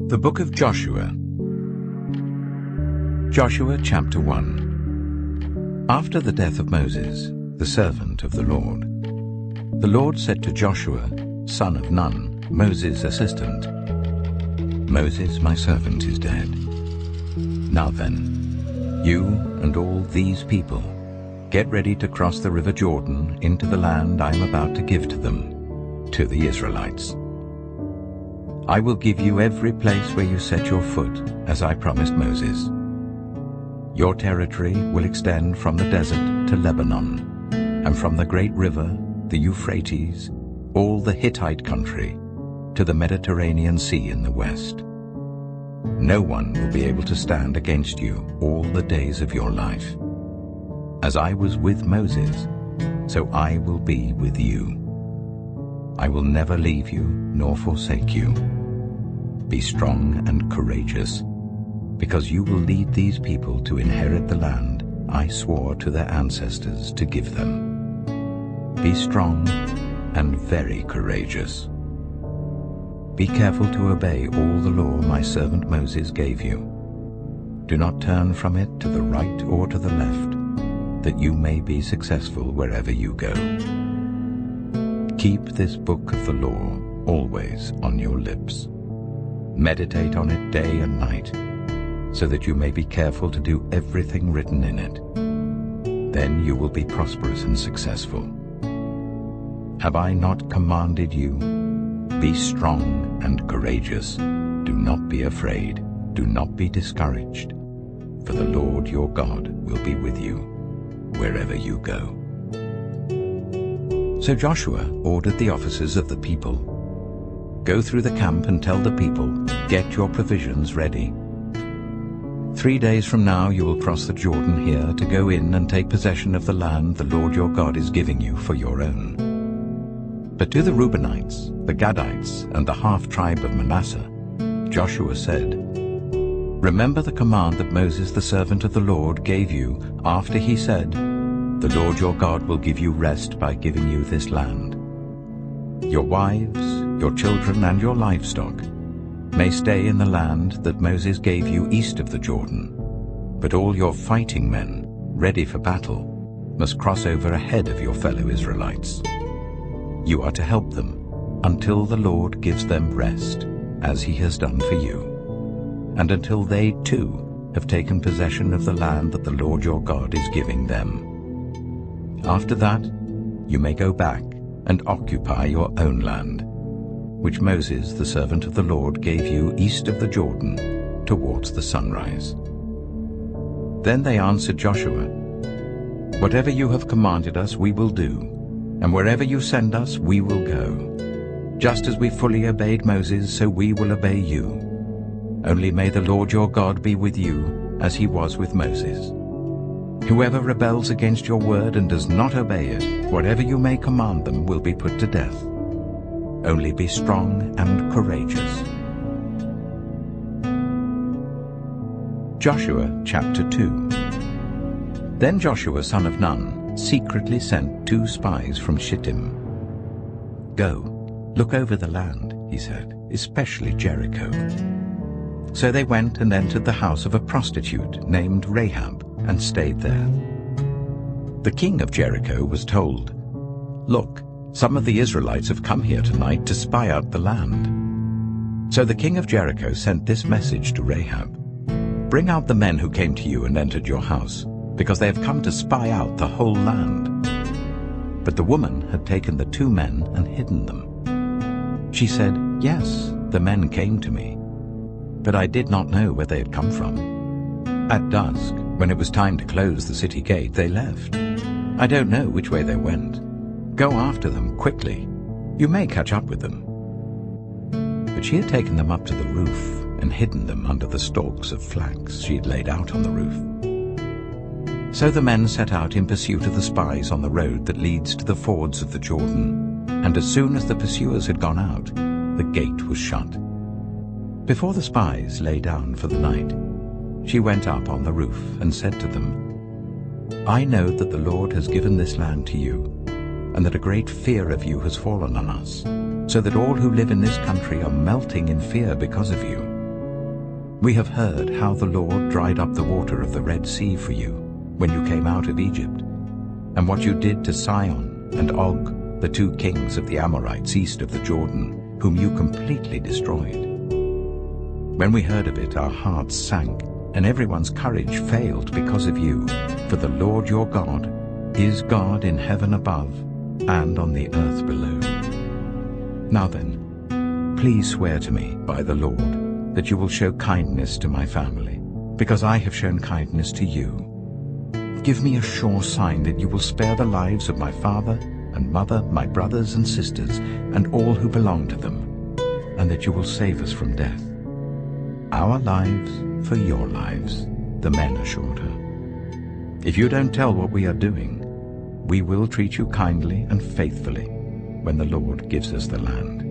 The Book of Joshua. Joshua chapter 1. After the death of Moses, the servant of the Lord said to Joshua, son of Nun, Moses' assistant, Moses, my servant, is dead. Now then, you and all these people, get ready to cross the river Jordan into the land I am about to give to them, to the Israelites. I will give you every place where you set your foot, as I promised Moses. Your territory will extend from the desert to Lebanon, and from the great river, the Euphrates, all the Hittite country, to the Mediterranean Sea in the west. No one will be able to stand against you all the days of your life. As I was with Moses, so I will be with you. I will never leave you nor forsake you. Be strong and courageous, because you will lead these people to inherit the land I swore to their ancestors to give them. Be strong and very courageous. Be careful to obey all the law my servant Moses gave you. Do not turn from it to the right or to the left, that you may be successful wherever you go. Keep this book of the law always on your lips. Meditate on it day and night, so that you may be careful to do everything written in it. Then you will be prosperous and successful. Have I not commanded you? Be strong and courageous. Do not be afraid. Do not be discouraged. For the Lord your God will be with you wherever you go. So Joshua ordered the officers of the people, go through the camp and tell the people, get your provisions ready. 3 days from now you will cross the Jordan here to go in and take possession of the land the Lord your God is giving you for your own. But to the Reubenites, the Gadites, and the half-tribe of Manasseh, Joshua said, remember the command that Moses the servant of the Lord gave you after he said, the Lord your God will give you rest by giving you this land. Your wives, your children, and your livestock may stay in the land that Moses gave you east of the Jordan, but all your fighting men, ready for battle, must cross over ahead of your fellow Israelites. You are to help them until the Lord gives them rest, as he has done for you, and until they too have taken possession of the land that the Lord your God is giving them. After that, you may go back and occupy your own land, which Moses, the servant of the Lord, gave you east of the Jordan, towards the sunrise. Then they answered Joshua, whatever you have commanded us we will do, and wherever you send us we will go. Just as we fully obeyed Moses, so we will obey you. Only may the Lord your God be with you, as he was with Moses. Whoever rebels against your word and does not obey it, whatever you may command them will be put to death. Only be strong and courageous. Joshua chapter 2. Then Joshua son of Nun secretly sent 2 spies from Shittim. Go, look over the land, he said, especially Jericho. So they went and entered the house of a prostitute named Rahab, and stayed there. The king of Jericho was told, look, some of the Israelites have come here tonight to spy out the land. So the king of Jericho sent this message to Rahab, bring out the men who came to you and entered your house, because they have come to spy out the whole land. But the woman had taken the 2 men and hidden them. She said, yes, the men came to me, but I did not know where they had come from. At dusk, when it was time to close the city gate, they left. I don't know which way they went. Go after them quickly. You may catch up with them. But she had taken them up to the roof and hidden them under the stalks of flax she had laid out on the roof. So the men set out in pursuit of the spies on the road that leads to the fords of the Jordan, and as soon as the pursuers had gone out, the gate was shut. Before the spies lay down for the night, she went up on the roof and said to them, I know that the Lord has given this land to you, and that a great fear of you has fallen on us, so that all who live in this country are melting in fear because of you. We have heard how the Lord dried up the water of the Red Sea for you when you came out of Egypt, and what you did to Sihon and Og, the 2 kings of the Amorites east of the Jordan, whom you completely destroyed. When we heard of it, our hearts sank, and everyone's courage failed because of you, for the Lord your God is God in heaven above and on the earth below. Now then, please swear to me by the Lord that you will show kindness to my family, because I have shown kindness to you. Give me a sure sign that you will spare the lives of my father and mother, my brothers and sisters, and all who belong to them, and that you will save us from death. Our lives for your lives, the men assured her. If you don't tell what we are doing, we will treat you kindly and faithfully when the Lord gives us the land.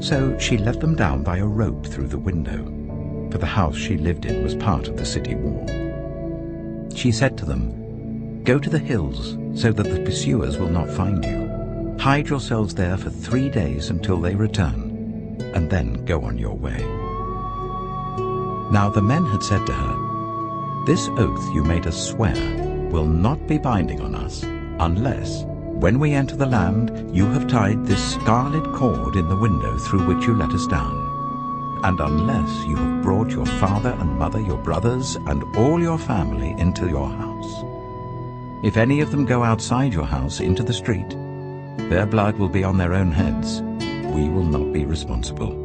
So she let them down by a rope through the window, for the house she lived in was part of the city wall. She said to them, "Go to the hills so that the pursuers will not find you. Hide yourselves there for 3 days until they return, and then go on your way." Now the men had said to her, "This oath you made us swear will not be binding on us, unless, when we enter the land, you have tied this scarlet cord in the window through which you let us down, and unless you have brought your father and mother, your brothers, and all your family into your house. If any of them go outside your house into the street, their blood will be on their own heads. We will not be responsible.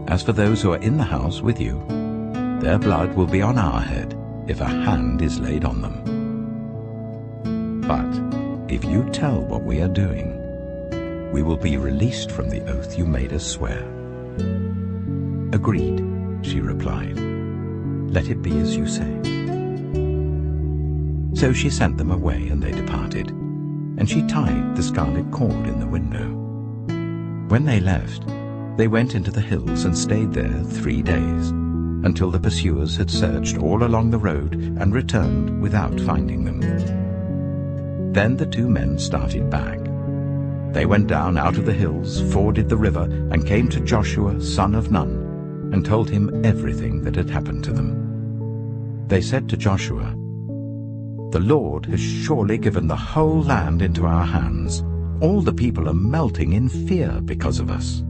As for those who are in the house with you, their blood will be on our head if a hand is laid on them. But if you tell what we are doing, we will be released from the oath you made us swear." "Agreed," she replied. "Let it be as you say." So she sent them away, and they departed, and she tied the scarlet cord in the window. When they left, they went into the hills and stayed there 3 days, until the pursuers had searched all along the road and returned without finding them. Then the 2 men started back. They went down out of the hills, forded the river, and came to Joshua, son of Nun, and told him everything that had happened to them. They said to Joshua, "The Lord has surely given the whole land into our hands. All the people are melting in fear because of us."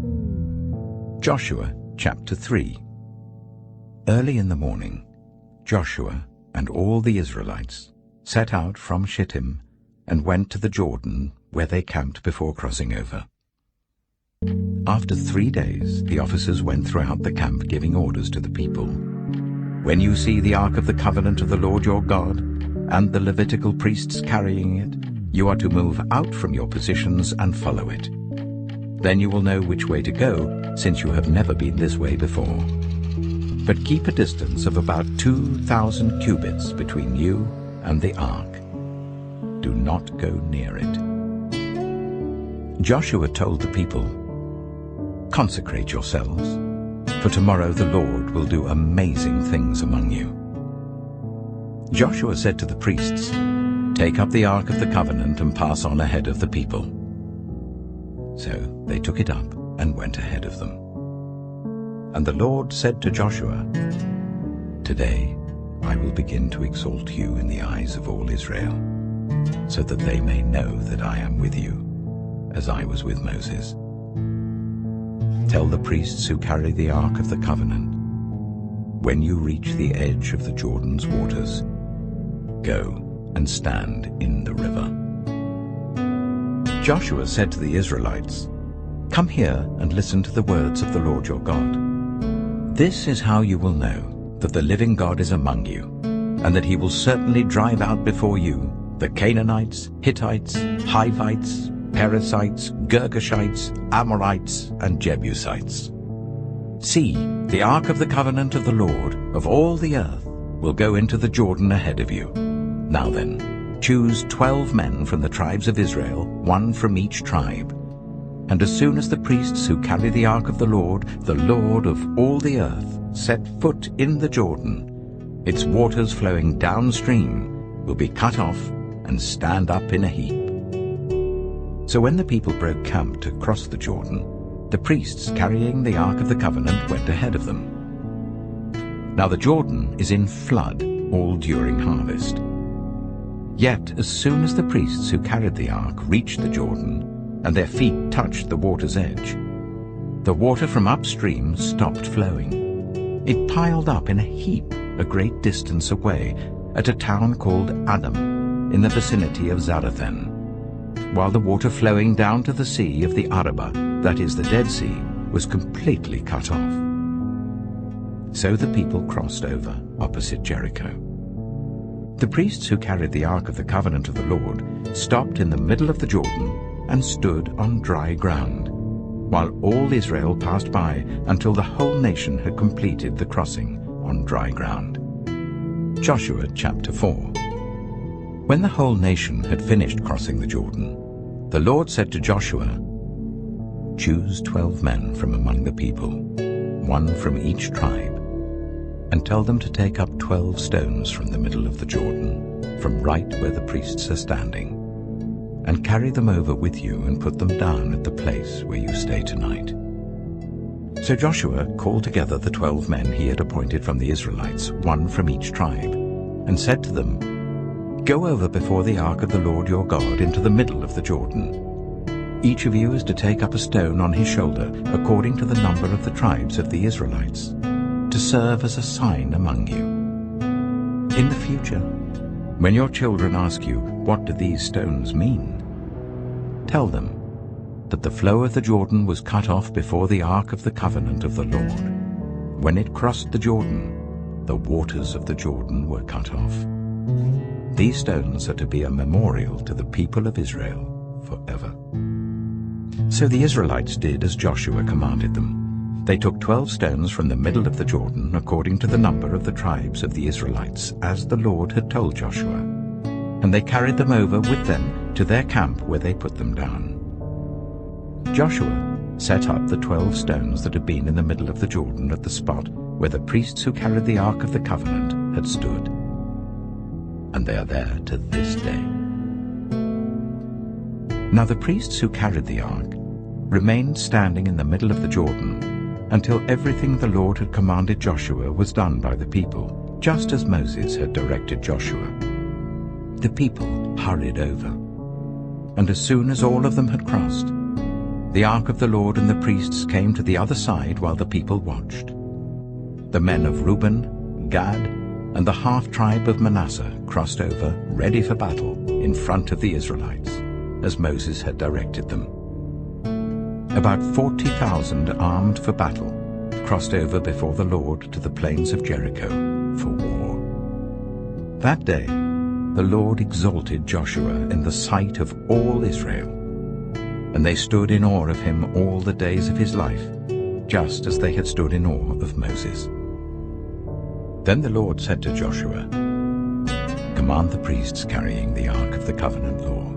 Joshua chapter 3. Early in the morning, Joshua and all the Israelites set out from Shittim and went to the Jordan, where they camped before crossing over. After 3 days, the officers went throughout the camp giving orders to the people. "When you see the Ark of the Covenant of the Lord your God and the Levitical priests carrying it, you are to move out from your positions and follow it. Then you will know which way to go, since you have never been this way before. But keep a distance of about 2,000 cubits between you and the ark. Do not go near it." Joshua told the people, "Consecrate yourselves, for tomorrow the Lord will do amazing things among you." Joshua said to the priests, "Take up the Ark of the Covenant and pass on ahead of the people." So they took it up and went ahead of them. And the Lord said to Joshua, "Today I will begin to exalt you in the eyes of all Israel, so that they may know that I am with you, as I was with Moses. Tell the priests who carry the Ark of the Covenant, when you reach the edge of the Jordan's waters, go and stand in the river." Joshua said to the Israelites, "Come here and listen to the words of the Lord your God. This is how you will know that the living God is among you, and that he will certainly drive out before you the Canaanites, Hittites, Hivites, Perizzites, Girgashites, Amorites, and Jebusites. See, the Ark of the Covenant of the Lord of all the earth will go into the Jordan ahead of you. Now then, choose 12 men from the tribes of Israel, 1 from each tribe. And as soon as the priests who carry the Ark of the Lord of all the earth, set foot in the Jordan, its waters flowing downstream will be cut off and stand up in a heap." So when the people broke camp to cross the Jordan, The priests carrying the Ark of the Covenant went ahead of them. Now the Jordan is in flood all during harvest. Yet as soon as the priests who carried the ark reached the Jordan, and their feet touched the water's edge, the water from upstream stopped flowing. It piled up in a heap a great distance away at a town called Adam, in the vicinity of Zarethan, while the water flowing down to the sea of the Arabah, that is the Dead Sea, was completely cut off. So the people crossed over opposite Jericho. The priests who carried the Ark of the Covenant of the Lord stopped in the middle of the Jordan and stood on dry ground, while all Israel passed by until the whole nation had completed the crossing on dry ground. Joshua chapter 4. When the whole nation had finished crossing the Jordan, the Lord said to Joshua, "Choose 12 men from among the people, 1 from each tribe, and tell them to take up 12 stones from the middle of the Jordan, from right where the priests are standing, and carry them over with you and put them down at the place where you stay tonight." So Joshua called together the 12 men he had appointed from the Israelites, 1 from each tribe, and said to them, "Go over before the ark of the Lord your God into the middle of the Jordan. Each of you is to take up a stone on his shoulder according to the number of the tribes of the Israelites, to serve as a sign among you. In the future, when your children ask you, 'What do these stones mean?' tell them that the flow of the Jordan was cut off before the Ark of the Covenant of the Lord. When it crossed the Jordan, the waters of the Jordan were cut off. These stones are to be a memorial to the people of Israel forever." So the Israelites did as Joshua commanded them. They took 12 stones from the middle of the Jordan according to the number of the tribes of the Israelites, as the Lord had told Joshua, and they carried them over with them to their camp where they put them down. Joshua set up the 12 stones that had been in the middle of the Jordan at the spot where the priests who carried the Ark of the Covenant had stood, and they are there to this day. Now the priests who carried the ark remained standing in the middle of the Jordan until everything the Lord had commanded Joshua was done by the people, just as Moses had directed Joshua. The people hurried over, and as soon as all of them had crossed, the ark of the Lord and the priests came to the other side while the people watched. The men of Reuben, Gad, and the half-tribe of Manasseh crossed over, ready for battle, in front of the Israelites, as Moses had directed them. About 40,000 armed for battle crossed over before the Lord to the plains of Jericho for war. That day the Lord exalted Joshua in the sight of all Israel, and they stood in awe of him all the days of his life, just as they had stood in awe of Moses. Then the Lord said to Joshua, "Command the priests carrying the Ark of the Covenant law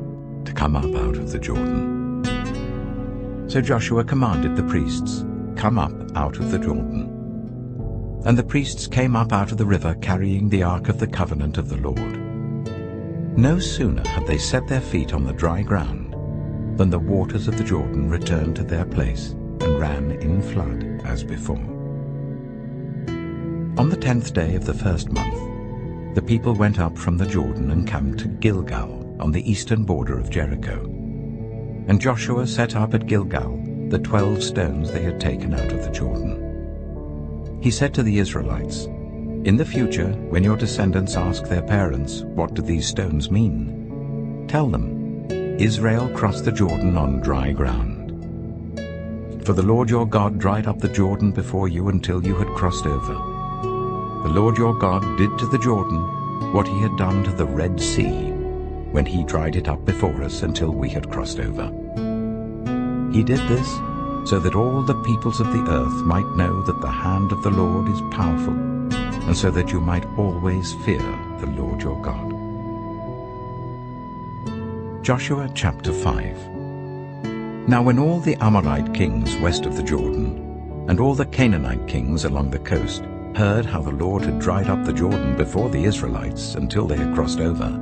to come up out of the Jordan." So Joshua commanded the priests, "Come up out of the Jordan." And the priests came up out of the river carrying the Ark of the Covenant of the Lord. No sooner had they set their feet on the dry ground than the waters of the Jordan returned to their place and ran in flood as before. On the 10th day of the first month, the people went up from the Jordan and camped to Gilgal on the eastern border of Jericho. And Joshua set up at Gilgal the 12 stones they had taken out of the Jordan. He said to the Israelites, "In the future, when your descendants ask their parents, 'What do these stones mean?' tell them, 'Israel crossed the Jordan on dry ground.' For the Lord your God dried up the Jordan before you until you had crossed over. The Lord your God did to the Jordan what he had done to the Red Sea, when he dried it up before us until we had crossed over. He did this so that all the peoples of the earth might know that the hand of the Lord is powerful, and so that you might always fear the Lord your God." Joshua chapter 5. Now when all the Amorite kings west of the Jordan, and all the Canaanite kings along the coast, heard how the Lord had dried up the Jordan before the Israelites until they had crossed over,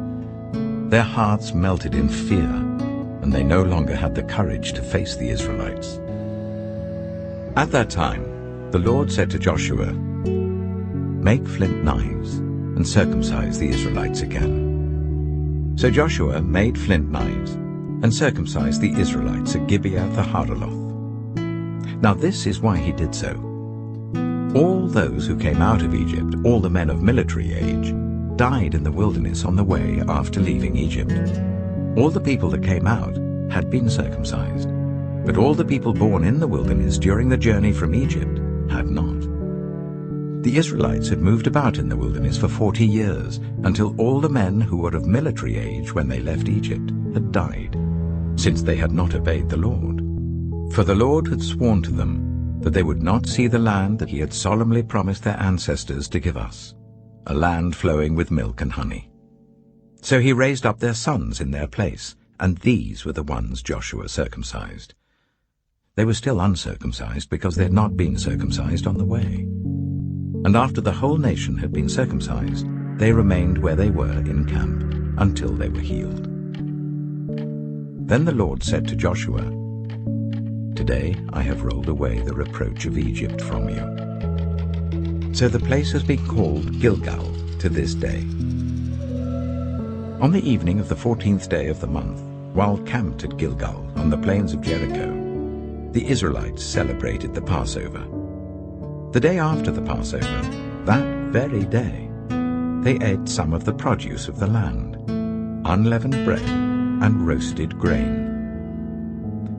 their hearts melted in fear, and they no longer had the courage to face the Israelites. At that time, the Lord said to Joshua, "Make flint knives and circumcise the Israelites again." So Joshua made flint knives and circumcised the Israelites at Gibeah the Haraloth. Now this is why he did so. All those who came out of Egypt, all the men of military age, died in the wilderness on the way after leaving Egypt. All the people that came out had been circumcised, but all the people born in the wilderness during the journey from Egypt had not. The Israelites had moved about in the wilderness for 40 years, until all the men who were of military age when they left Egypt had died, since they had not obeyed the Lord. For the Lord had sworn to them that they would not see the land that he had solemnly promised their ancestors to give us, a land flowing with milk and honey. So he raised up their sons in their place, and these were the ones Joshua circumcised. They were still uncircumcised because they had not been circumcised on the way. And after the whole nation had been circumcised, they remained where they were in camp until they were healed. Then the Lord said to Joshua, "Today I have rolled away the reproach of Egypt from you." So the place has been called Gilgal to this day. On the evening of the 14th day of the month, while camped at Gilgal on the plains of Jericho, the Israelites celebrated the Passover. The day after the Passover, that very day, they ate some of the produce of the land, unleavened bread and roasted grain.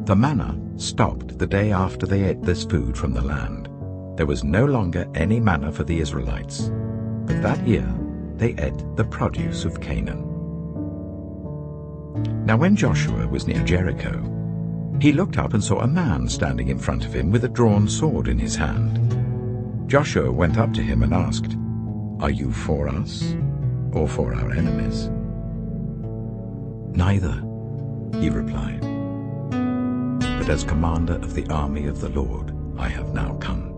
The manna stopped the day after they ate this food from the land. There was no longer any manna for the Israelites, but that year they ate the produce of Canaan. Now when Joshua was near Jericho, he looked up and saw a man standing in front of him with a drawn sword in his hand. Joshua went up to him and asked, "Are you for us or for our enemies?" "Neither," he replied, "but as commander of the army of the Lord I have now come."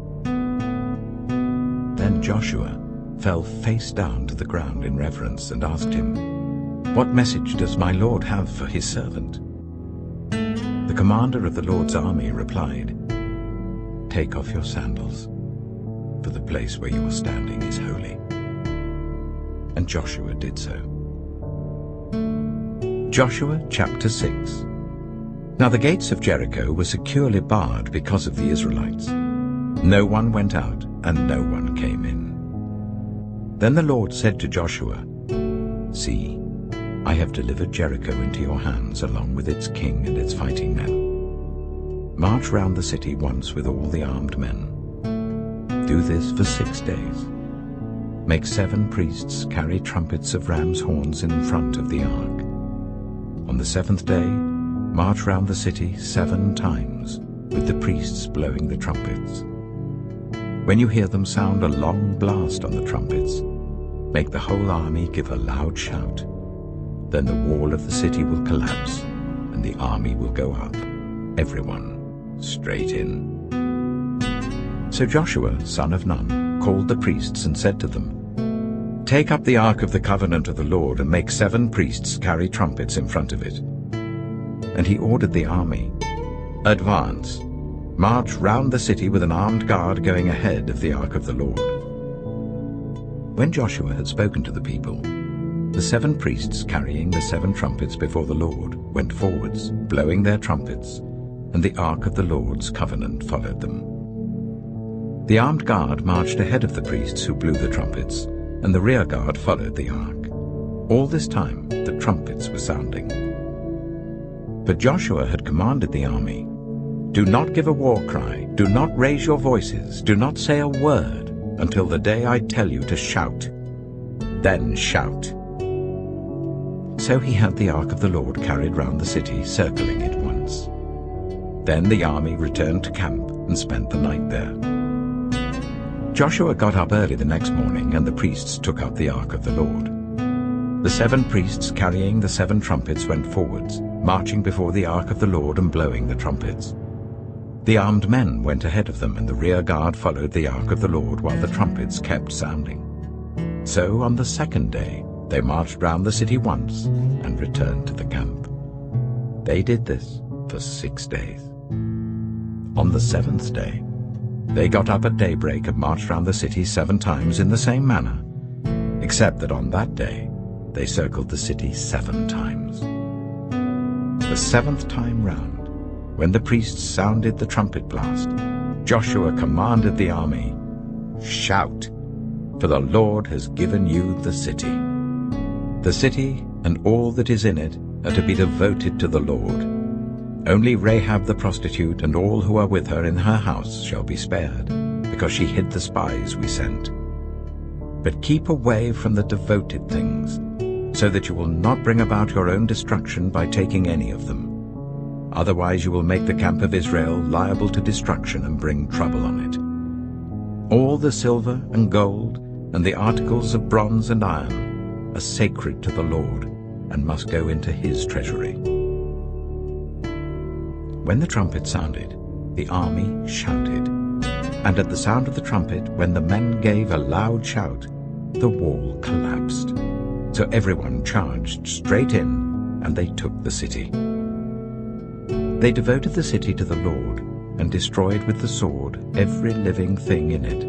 Then Joshua fell face down to the ground in reverence and asked him, "What message does my Lord have for his servant?" The commander of the Lord's army replied, "Take off your sandals, for the place where you are standing is holy." And Joshua did so. Joshua chapter 6. Now the gates of Jericho were securely barred because of the Israelites. No one went out and no one came in. Then the Lord said to Joshua, "See, I have delivered Jericho into your hands along with its king and its fighting men. March round the city once with all the armed men. Do this for 6 days. Make 7 priests carry trumpets of ram's horns in front of the ark. On the 7th day, march round the city 7 times, with the priests blowing the trumpets. When you hear them sound a long blast on the trumpets, make the whole army give a loud shout. Then the wall of the city will collapse, and the army will go up, everyone straight in." So Joshua, son of Nun, called the priests and said to them, "Take up the ark of the covenant of the Lord and make 7 priests carry trumpets in front of it." And he ordered the army, "Advance, march round the city with an armed guard going ahead of the ark of the Lord." When Joshua had spoken to the people, the 7 priests carrying the 7 trumpets before the Lord went forwards, blowing their trumpets, and the ark of the Lord's covenant followed them. The armed guard marched ahead of the priests who blew the trumpets, and the rear guard followed the ark. All this time the trumpets were sounding. But Joshua had commanded the army, "Do not give a war cry, do not raise your voices, do not say a word until the day I tell you to shout. Then shout." So he had the ark of the Lord carried round the city, circling it once. Then the army returned to camp and spent the night there. Joshua got up early the next morning, and the priests took up the ark of the Lord. The 7 priests carrying the 7 trumpets went forwards, marching before the ark of the Lord and blowing the trumpets. The armed men went ahead of them, and the rear guard followed the ark of the Lord while the trumpets kept sounding. So on the 2nd day they marched round the city once and returned to the camp. They did this for 6 days. On the 7th day They got up at daybreak and marched round the city 7 times in the same manner, except that on that day they circled the city 7 times. The 7th time round, when the priests sounded the trumpet blast, Joshua commanded the army, "Shout, for the Lord has given you the city." The city and all that is in it are to be devoted to the Lord. Only Rahab the prostitute and all who are with her in her house shall be spared, because she hid the spies we sent. But keep away from the devoted things, so that you will not bring about your own destruction by taking any of them. Otherwise you will make the camp of Israel liable to destruction and bring trouble on it. All the silver and gold and the articles of bronze and iron are sacred to the Lord and must go into his treasury. When the trumpet sounded, the army shouted, and at the sound of the trumpet, when the men gave a loud shout, the wall collapsed. So everyone charged straight in, and they took the city. They devoted the city to the Lord, and destroyed with the sword every living thing in it,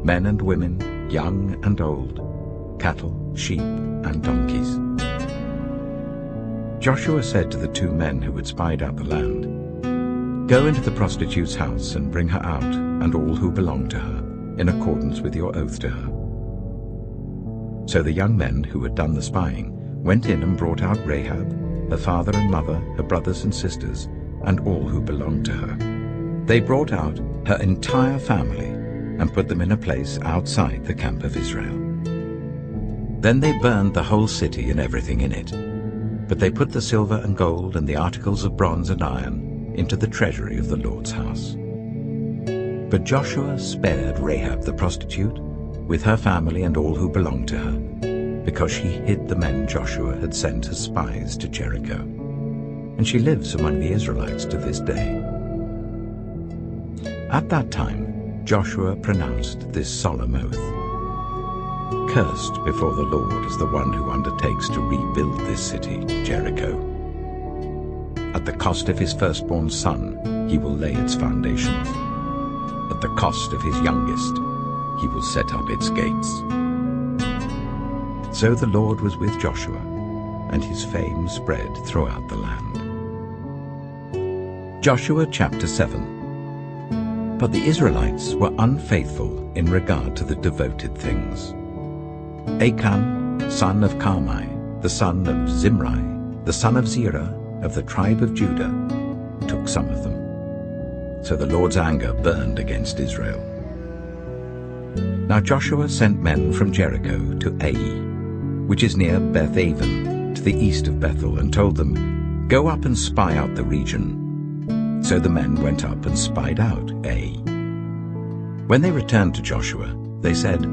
men and women, young and old, cattle, sheep, and donkeys. Joshua said to the 2 men who had spied out the land, "Go into the prostitute's house and bring her out, and all who belong to her, in accordance with your oath to her." So the young men who had done the spying went in and brought out Rahab, her father and mother, her brothers and sisters, and all who belonged to her. They brought out her entire family and put them in a place outside the camp of Israel. Then they burned the whole city and everything in it. But they put the silver and gold and the articles of bronze and iron into the treasury of the Lord's house. But Joshua spared Rahab the prostitute, with her family and all who belonged to her, because she hid the men Joshua had sent as spies to Jericho. And she lives among the Israelites to this day. At that time, Joshua pronounced this solemn oath: "Cursed before the Lord is the one who undertakes to rebuild this city, Jericho. At the cost of his firstborn son, he will lay its foundations. At the cost of his youngest, he will set up its gates." So the Lord was with Joshua, and his fame spread throughout the land. Joshua chapter 7. But the Israelites were unfaithful in regard to the devoted things. Achan, son of Carmi, the son of Zimri, the son of Zerah, of the tribe of Judah, took some of them. So the Lord's anger burned against Israel. Now Joshua sent men from Jericho to Ejayy, which is near Beth-aven, to the east of Bethel, and told them, "Go up and spy out the region." So the men went up and spied out Ejayy. When they returned to Joshua, they said,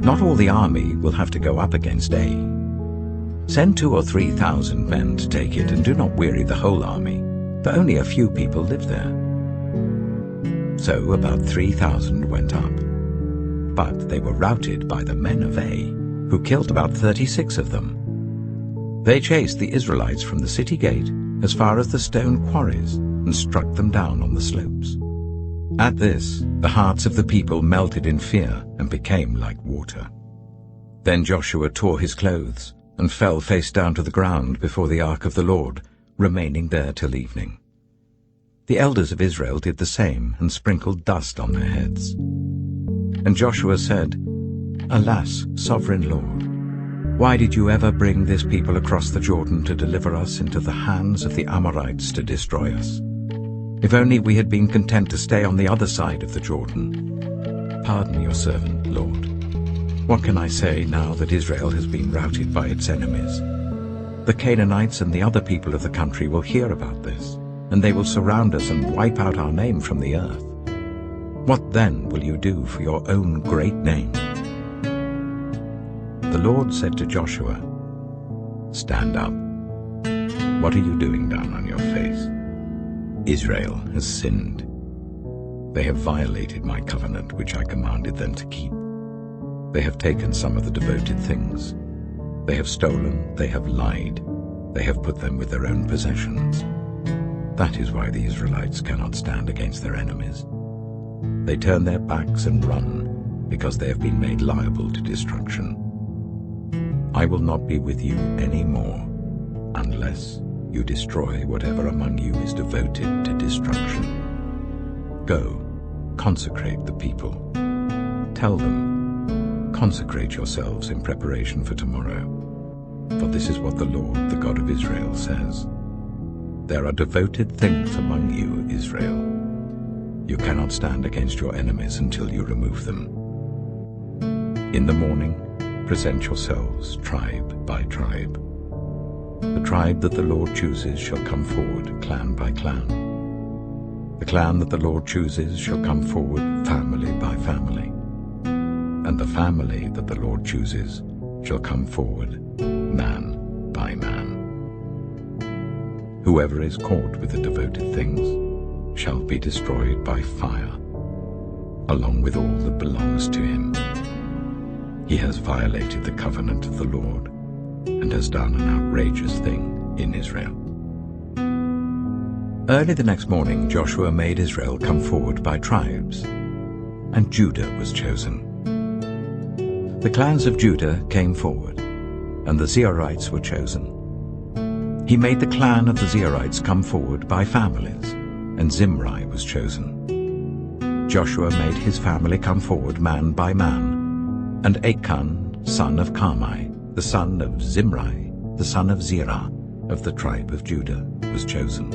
"Not all the army will have to go up against Ejayy. Send 2,000 or 3,000 men to take it, and do not weary the whole army, for only a few people live there." So about 3,000 went up. But they were routed by the men of Ejayy, who killed about 36 of them. They chased the Israelites from the city gate as far as the stone quarries, and struck them down on the slopes. At this, the hearts of the people melted in fear and became like water. Then Joshua tore his clothes and fell face down to the ground before the ark of the Lord, remaining there till evening. The elders of Israel did the same and sprinkled dust on their heads. And Joshua said, "Alas, sovereign Lord, why did you ever bring this people across the Jordan to deliver us into the hands of the Amorites to destroy us? If only we had been content to stay on the other side of the Jordan. Pardon your servant, Lord. What can I say now that Israel has been routed by its enemies? The Canaanites and the other people of the country will hear about this, and they will surround us and wipe out our name from the earth. What then will you do for your own great name?" The Lord said to Joshua, "Stand up. What are you doing down on your face? Israel has sinned. They have violated my covenant which I commanded them to keep. They have taken some of the devoted things. They have stolen, they have lied, they have put them with their own possessions. That is why the Israelites cannot stand against their enemies. They turn their backs and run, because they have been made liable to destruction. I will not be with you any more, unless you destroy whatever among you is devoted to destruction. Go, consecrate the people. Tell them, consecrate yourselves in preparation for tomorrow. For this is what the Lord, the God of Israel, says. There are devoted things among you, Israel. You cannot stand against your enemies until you remove them. In the morning, present yourselves tribe by tribe. The tribe that the Lord chooses shall come forward, clan by clan. The clan that the Lord chooses shall come forward, family by family. And the family that the Lord chooses shall come forward, man by man. Whoever is caught with the devoted things shall be destroyed by fire, along with all that belongs to him. He has violated the covenant of the Lord and has done an outrageous thing in Israel. Early the next morning, Joshua made Israel come forward by tribes, and Judah was chosen. The clans of Judah came forward, and the Zerahite were chosen. He made the clan of the Zerahite come forward by families, and Zimri was chosen. Joshua made his family come forward man by man, and Achan, son of Carmi, the son of Zimri, the son of Zerah, of the tribe of Judah, was chosen.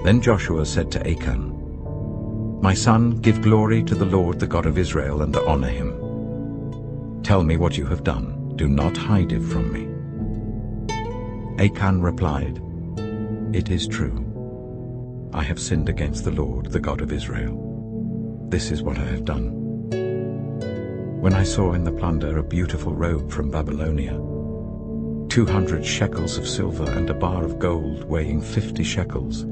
Then Joshua said to Achan, "My son, give glory to the Lord, the God of Israel, and honor him. Tell me what you have done. Do not hide it from me." Achan replied, "It is true. I have sinned against the Lord, the God of Israel. This is what I have done. When I saw in the plunder a beautiful robe from Babylonia, 200 shekels of silver and a bar of gold weighing 50 shekels,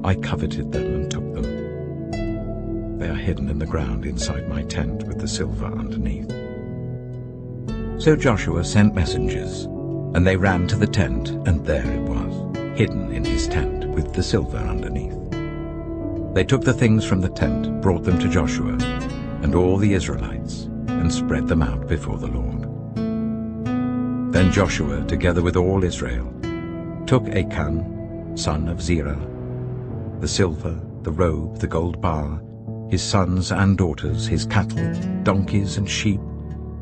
I coveted them and took them. They are hidden in the ground inside my tent with the silver underneath." So Joshua sent messengers, and they ran to the tent, and there it was, hidden in his tent with the silver underneath. They took the things from the tent, brought them to Joshua and all the Israelites, and spread them out before the Lord. Then Joshua, together with all Israel, took Achan, son of Zerah, the silver, the robe, the gold bar, his sons and daughters, his cattle, donkeys and sheep,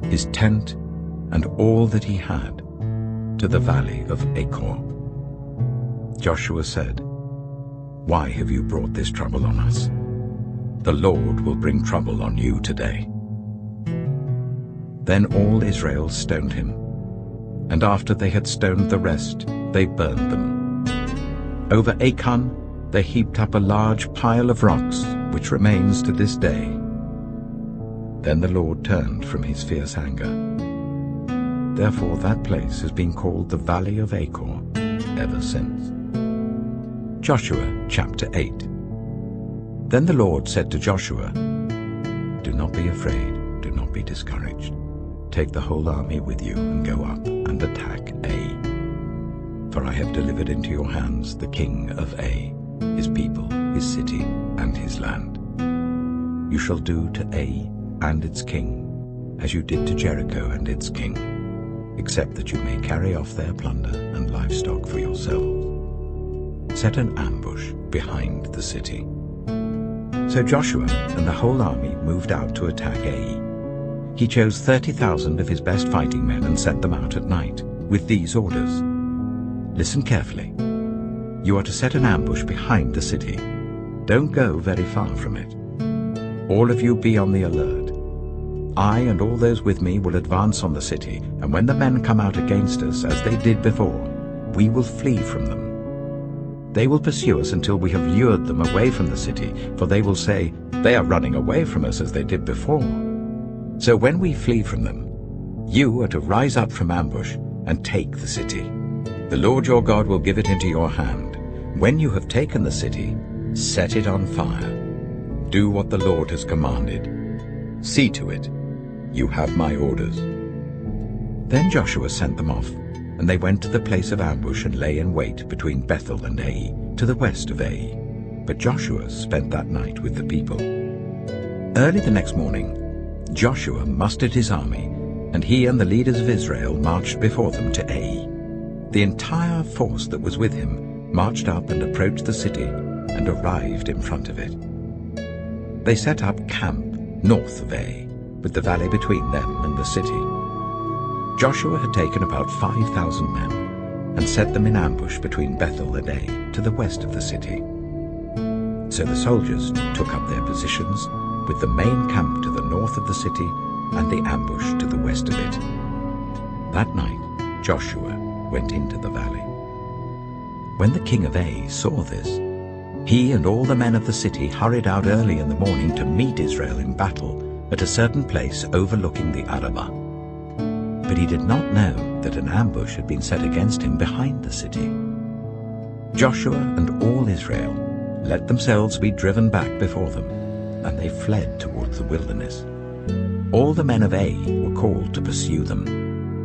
his tent, and all that he had, to the valley of Achor. Joshua said, "Why have you brought this trouble on us? The Lord will bring trouble on you today." Then all Israel stoned him, and after they had stoned the rest, they burned them. Over Achan they heaped up a large pile of rocks, which remains to this day. Then the Lord turned from his fierce anger. Therefore that place has been called the Valley of Achor ever since. Joshua chapter 8. Then the Lord said to Joshua, "Do not be afraid, do not be discouraged. Take the whole army with you and go up and attack Ai. For I have delivered into your hands the king of Ai, his people, his city, and his land. You shall do to Ai and its king as you did to Jericho and its king, except that you may carry off their plunder and livestock for yourselves. Set an ambush behind the city." So Joshua and the whole army moved out to attack Ai. He chose 30,000 of his best fighting men and sent them out at night, with these orders. Listen carefully. You are to set an ambush behind the city. Don't go very far from it. All of you be on the alert. I and all those with me will advance on the city, and when the men come out against us, as they did before, we will flee from them. They will pursue us until we have lured them away from the city, for they will say, "They are running away from us as they did before." So when we flee from them, you are to rise up from ambush and take the city. The Lord your God will give it into your hand. When you have taken the city, set it on fire. Do what the Lord has commanded. See to it. You have my orders. Then Joshua sent them off, and they went to the place of ambush and lay in wait between Bethel and Ai, to the west of Ai, but Joshua spent that night with the people. Early the next morning, Joshua mustered his army, and he and the leaders of Israel marched before them to Ai. The entire force that was with him marched up and approached the city and arrived in front of it. They set up camp north of Ai, with the valley between them and the city. Joshua had taken about 5,000 men and set them in ambush between Bethel and Ai to the west of the city. So the soldiers took up their positions, with the main camp to the north of the city and the ambush to the west of it. That night Joshua went into the valley. When the king of Ai saw this, he and all the men of the city hurried out early in the morning to meet Israel in battle at a certain place overlooking the Arabah. But he did not know that an ambush had been set against him behind the city. Joshua and all Israel let themselves be driven back before them, and they fled towards the wilderness. All the men of Ai were called to pursue them,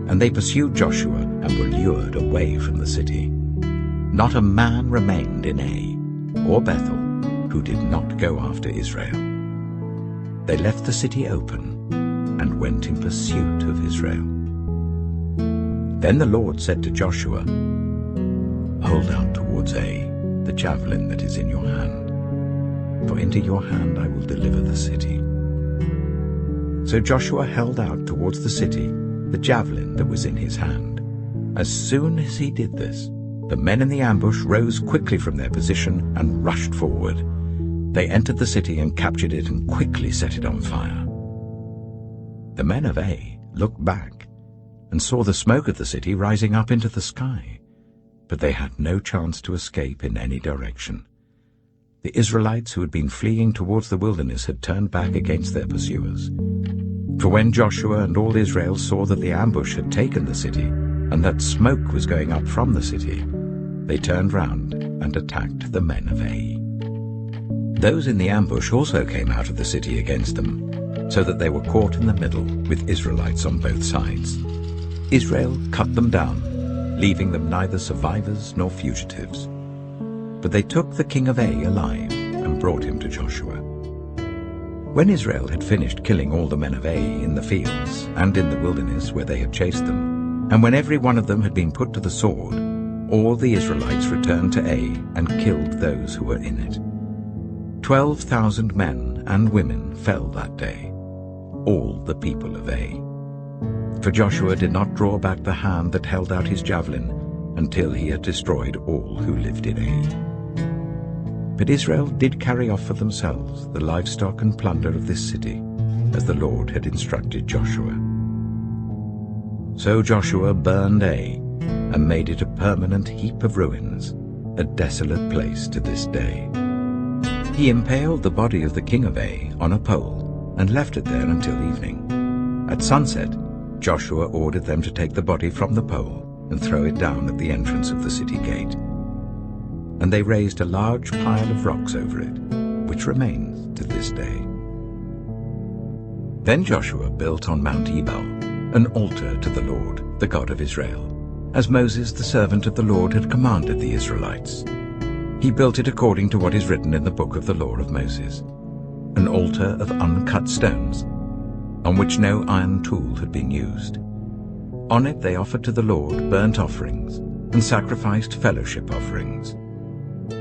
and they pursued Joshua and were lured away from the city. Not a man remained in Ai or Bethel who did not go after Israel. They left the city open and went in pursuit of Israel. Then the Lord said to Joshua, "Hold out towards Ai the javelin that is in your hand, for into your hand I will deliver the city." So Joshua held out towards the city the javelin that was in his hand. As soon as he did this, the men in the ambush rose quickly from their position and rushed forward. They entered the city and captured it and quickly set it on fire. The men of Ai looked back and saw the smoke of the city rising up into the sky, but they had no chance to escape in any direction. The Israelites who had been fleeing towards the wilderness had turned back against their pursuers. For when Joshua and all Israel saw that the ambush had taken the city, and that smoke was going up from the city, they turned round and attacked the men of Ai. Those in the ambush also came out of the city against them, so that they were caught in the middle with Israelites on both sides. Israel cut them down, leaving them neither survivors nor fugitives. But they took the king of Ai alive and brought him to Joshua. When Israel had finished killing all the men of Ai in the fields and in the wilderness where they had chased them, and when every one of them had been put to the sword, all the Israelites returned to Ai and killed those who were in it. 12,000 men and women fell that day, all the people of Ai. For Joshua did not draw back the hand that held out his javelin until he had destroyed all who lived in Ai. But Israel did carry off for themselves the livestock and plunder of this city, as the Lord had instructed Joshua. So Joshua burned Ai and made it a permanent heap of ruins, a desolate place to this day. He impaled the body of the king of Ai on a pole and left it there until evening. At sunset, Joshua ordered them to take the body from the pole and throw it down at the entrance of the city gate. And they raised a large pile of rocks over it, which remains to this day. Then Joshua built on Mount Ebal an altar to the Lord, the God of Israel, as Moses the servant of the Lord had commanded the Israelites. He built it according to what is written in the book of the law of Moses, an altar of uncut stones, on which no iron tool had been used. On it they offered to the Lord burnt offerings and sacrificed fellowship offerings.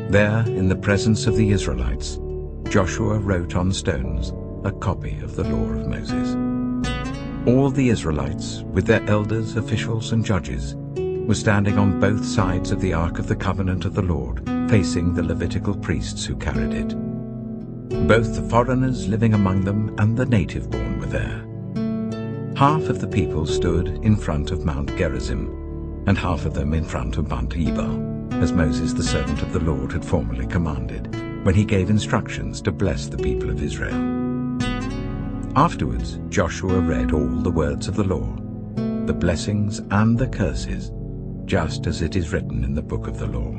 There, in the presence of the Israelites, Joshua wrote on stones a copy of the law of Moses. All the Israelites, with their elders, officials, and judges, were standing on both sides of the Ark of the Covenant of the Lord, facing the Levitical priests who carried it. Both the foreigners living among them and the native-born were there. Half of the people stood in front of Mount Gerizim, and half of them in front of Mount Ebal, as Moses the servant of the Lord had formerly commanded, when he gave instructions to bless the people of Israel. Afterwards Joshua read all the words of the law, the blessings and the curses, just as it is written in the book of the law.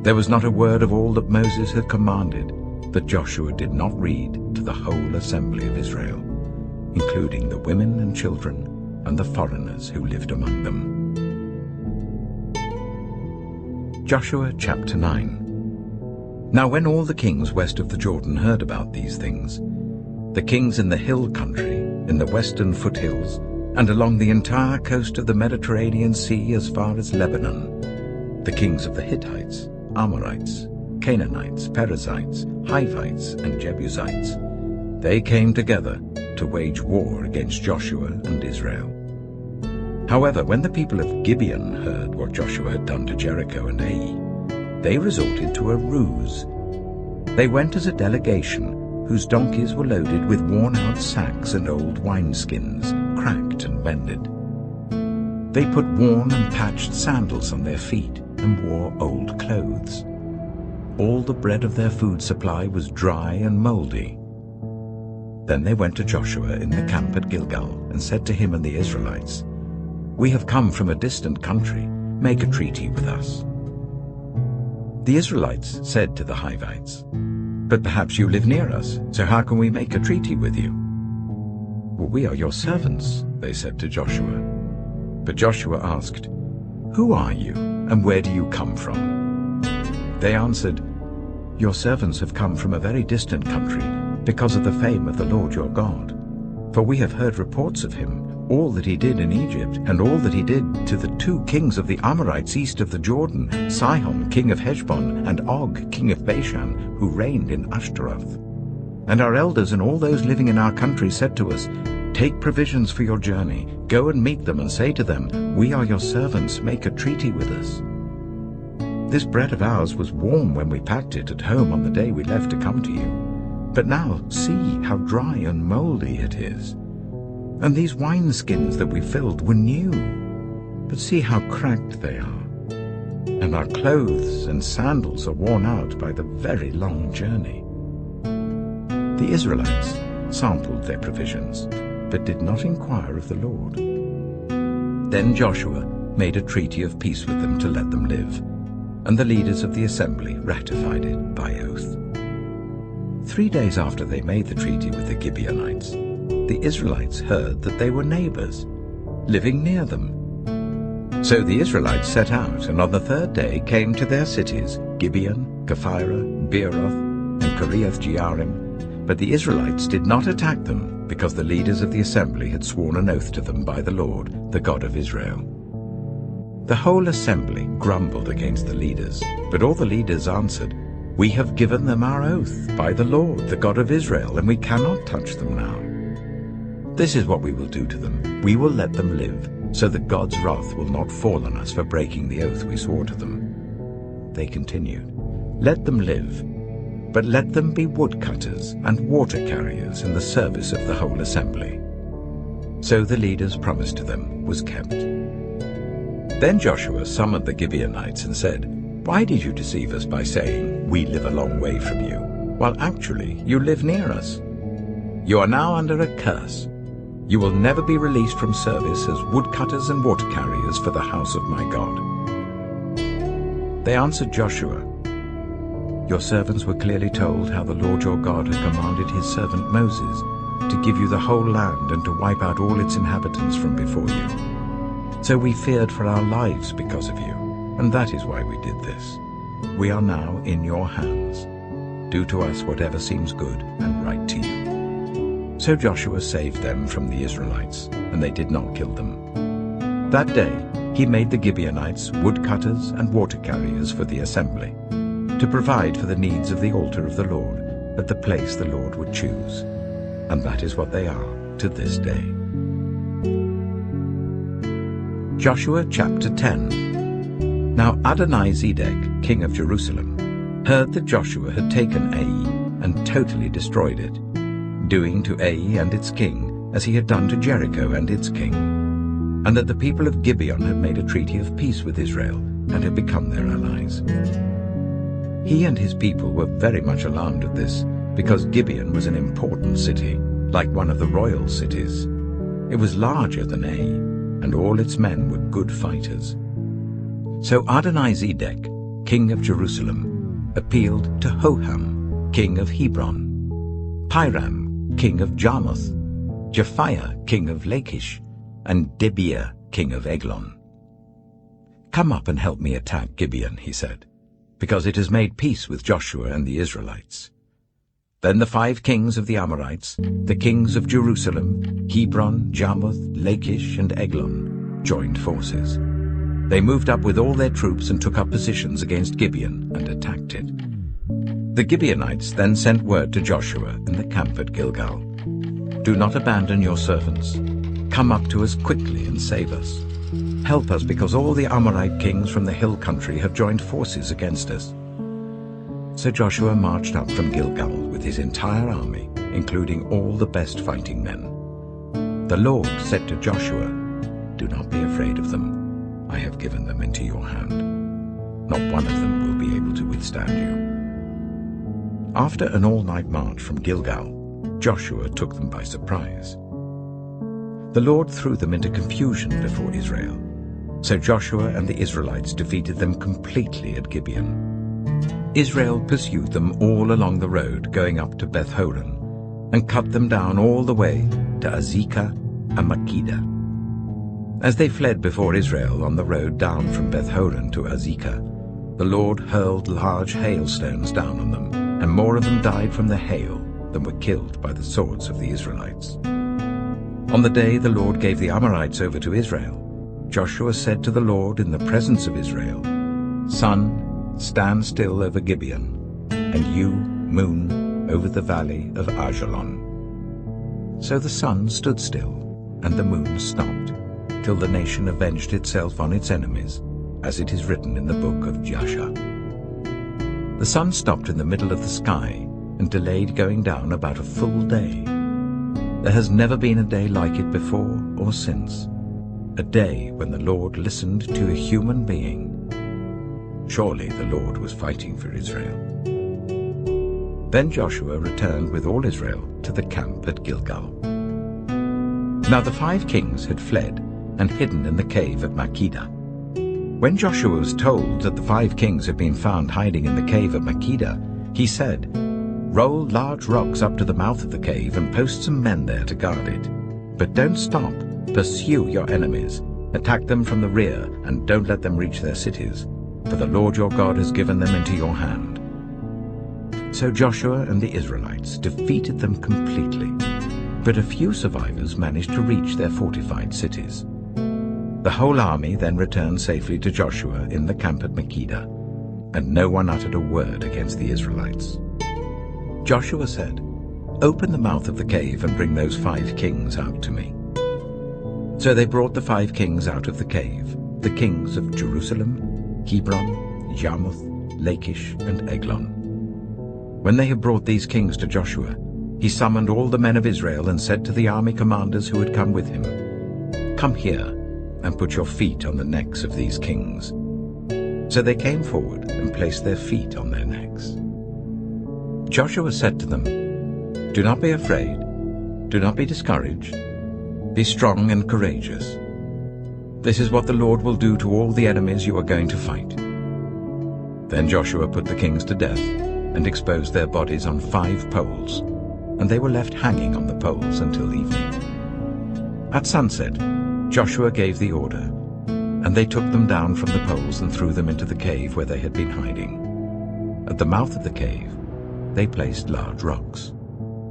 There was not a word of all that Moses had commanded that Joshua did not read to the whole assembly of Israel, including the women and children and the foreigners who lived among them. Joshua chapter 9. Now when all the kings west of the Jordan heard about these things, the kings in the hill country, in the western foothills, and along the entire coast of the Mediterranean Sea as far as Lebanon, the kings of the Hittites, Amorites, Canaanites, Perizzites, Hivites, and Jebusites, they came together to wage war against Joshua and Israel. However, when the people of Gibeon heard what Joshua had done to Jericho and Ai, they resorted to a ruse. They went as a delegation whose donkeys were loaded with worn-out sacks and old wineskins, cracked and mended. They put worn and patched sandals on their feet and wore old clothes. All the bread of their food supply was dry and moldy. Then they went to Joshua in the camp at Gilgal and said to him and the Israelites, "We have come from a distant country. Make a treaty with us." The Israelites said to the Hivites, "But perhaps you live near us, so how can we make a treaty with you?" "Well, we are your servants," they said to Joshua. But Joshua asked, "Who are you, and where do you come from?" They answered, "Your servants have come from a very distant country because of the fame of the Lord your God. For we have heard reports of him, all that he did in Egypt, and all that he did to the 2 kings of the Amorites east of the Jordan, Sihon, king of Heshbon, and Og, king of Bashan, who reigned in Ashtaroth. And our elders and all those living in our country said to us, 'Take provisions for your journey, go and meet them and say to them, "We are your servants, make a treaty with us." This bread of ours was warm when we packed it at home on the day we left to come to you. But now see how dry and moldy it is. And these wineskins that we filled were new, but see how cracked they are. And our clothes and sandals are worn out by the very long journey." The Israelites sampled their provisions, but did not inquire of the Lord. Then Joshua made a treaty of peace with them to let them live, and the leaders of the assembly ratified it by oath. 3 days after they made the treaty with the Gibeonites, the Israelites heard that they were neighbors, living near them. So the Israelites set out, and on the 3rd day came to their cities, Gibeon, Kephirah, Beeroth, and Kiriath-Jearim. But the Israelites did not attack them, because the leaders of the assembly had sworn an oath to them by the Lord, the God of Israel. The whole assembly grumbled against the leaders, but all the leaders answered, "We have given them our oath by the Lord, the God of Israel, and we cannot touch them now. This is what we will do to them. We will let them live, so that God's wrath will not fall on us for breaking the oath we swore to them." They continued, "Let them live, but let them be woodcutters and water carriers in the service of the whole assembly." So the leaders' promise to them was kept. Then Joshua summoned the Gibeonites and said, "Why did you deceive us by saying, 'We live a long way from you,' while actually you live near us? You are now under a curse. You will never be released from service as woodcutters and water carriers for the house of my God." They answered Joshua, "Your servants were clearly told how the Lord your God had commanded his servant Moses to give you the whole land and to wipe out all its inhabitants from before you. So we feared for our lives because of you, and that is why we did this. We are now in your hands. Do to us whatever seems good and right to you." So Joshua saved them from the Israelites, and they did not kill them. That day he made the Gibeonites woodcutters and water carriers for the assembly, to provide for the needs of the altar of the Lord at the place the Lord would choose. And that is what they are to this day. Joshua chapter 10. Now Adonai-Zedek, king of Jerusalem, heard that Joshua had taken Ai and totally destroyed it, doing to Ai and its king as he had done to Jericho and its king, and that the people of Gibeon had made a treaty of peace with Israel and had become their allies. He and his people were very much alarmed at this, because Gibeon was an important city, like one of the royal cities. It was larger than Ai, and all its men were good fighters. So Adonai-Zedek, king of Jerusalem, appealed to Hoham, king of Hebron, Piram, king of Jarmuth, Japhiah, king of Lachish, and Debir, king of Eglon. "Come up and help me attack Gibeon," he said. because it has made peace with Joshua and the Israelites. Then the 5 kings of the Amorites, the kings of Jerusalem, Hebron, Jarmuth, Lachish, and Eglon, joined forces. They moved up with all their troops and took up positions against Gibeon and attacked it. The Gibeonites then sent word to Joshua in the camp at Gilgal, "Do not abandon your servants. Come up to us quickly and save us. Help us, because all the Amorite kings from the hill country have joined forces against us." So Joshua marched up from Gilgal with his entire army, including all the best fighting men. The Lord said to Joshua, "Do not be afraid of them. I have given them into your hand. Not one of them will be able to withstand you." After an all-night march from Gilgal, Joshua took them by surprise. The Lord threw them into confusion before Israel. So Joshua and the Israelites defeated them completely at Gibeon. Israel pursued them all along the road going up to Beth-horon, and cut them down all the way to Azekah and Makkedah. As they fled before Israel on the road down from Beth-horon to Azekah, the Lord hurled large hailstones down on them, and more of them died from the hail than were killed by the swords of the Israelites. On the day the Lord gave the Amorites over to Israel, Joshua said to the Lord in the presence of Israel, "Sun, stand still over Gibeon, and you, moon, over the valley of Ajalon." So the sun stood still, and the moon stopped, till the nation avenged itself on its enemies, as it is written in the book of Jasher. The sun stopped in the middle of the sky and delayed going down about a full day. There has never been a day like it before or since, a day when the Lord listened to a human being. Surely the Lord was fighting for Israel. Then Joshua returned with all Israel to the camp at Gilgal. Now the 5 kings had fled and hidden in the cave at Makkedah. When Joshua was told that the 5 kings had been found hiding in the cave at Makkedah, he said, "Roll large rocks up to the mouth of the cave and post some men there to guard it. But don't stop. Pursue your enemies. Attack them from the rear, and don't let them reach their cities, for the Lord your God has given them into your hand." So Joshua and the Israelites defeated them completely, but a few survivors managed to reach their fortified cities. The whole army then returned safely to Joshua in the camp at Makkedah, and no one uttered a word against the Israelites. Joshua said, "Open the mouth of the cave and bring those 5 kings out to me." So they brought the 5 kings out of the cave, the kings of Jerusalem, Hebron, Jarmuth, Lachish, and Eglon. When they had brought these kings to Joshua, he summoned all the men of Israel and said to the army commanders who had come with him, "Come here and put your feet on the necks of these kings." So they came forward and placed their feet on their necks. Joshua said to them, "Do not be afraid, do not be discouraged. Be strong and courageous. This is what the Lord will do to all the enemies you are going to fight." Then Joshua put the kings to death and exposed their bodies on 5 poles, and they were left hanging on the poles until evening. At sunset, Joshua gave the order, and they took them down from the poles and threw them into the cave where they had been hiding. At the mouth of the cave, they placed large rocks,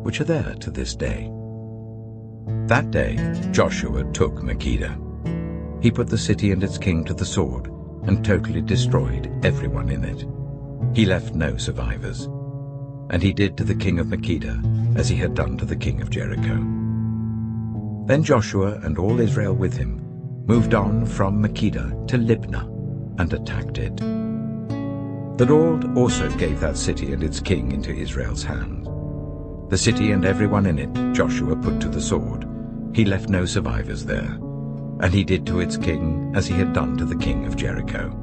which are there to this day. That day, Joshua took Makkedah. He put the city and its king to the sword and totally destroyed everyone in it. He left no survivors. And he did to the king of Makkedah as he had done to the king of Jericho. Then Joshua and all Israel with him moved on from Makkedah to Libnah and attacked it. The Lord also gave that city and its king into Israel's hand. The city and everyone in it Joshua put to the sword. He left no survivors there. And he did to its king as he had done to the king of Jericho.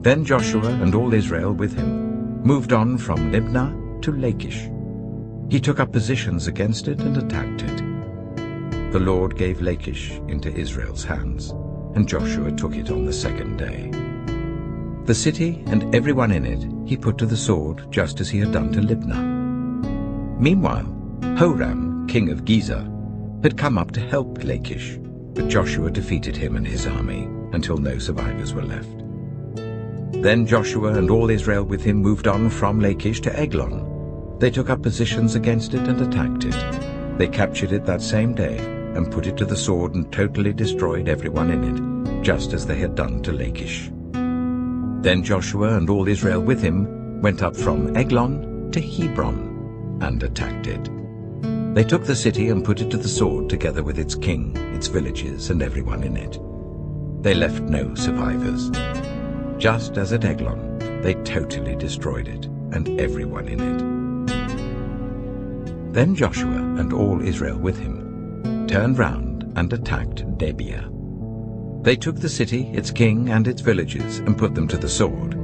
Then Joshua and all Israel with him moved on from Libnah to Lachish. He took up positions against it and attacked it. The Lord gave Lachish into Israel's hands, and Joshua took it on the 2nd day. The city and everyone in it he put to the sword, just as he had done to Libnah. Meanwhile, Horam, king of Gezer, had come up to help Lachish, but Joshua defeated him and his army until no survivors were left. Then Joshua and all Israel with him moved on from Lachish to Eglon. They took up positions against it and attacked it. They captured it that same day and put it to the sword and totally destroyed everyone in it, just as they had done to Lachish. Then Joshua and all Israel with him went up from Eglon to Hebron and attacked it. They took the city and put it to the sword together with its king, its villages, and everyone in it. They left no survivors. Just as at Eglon, they totally destroyed it and everyone in it. Then Joshua and all Israel with him turned round and attacked Debir. They took the city, its king, and its villages and put them to the sword.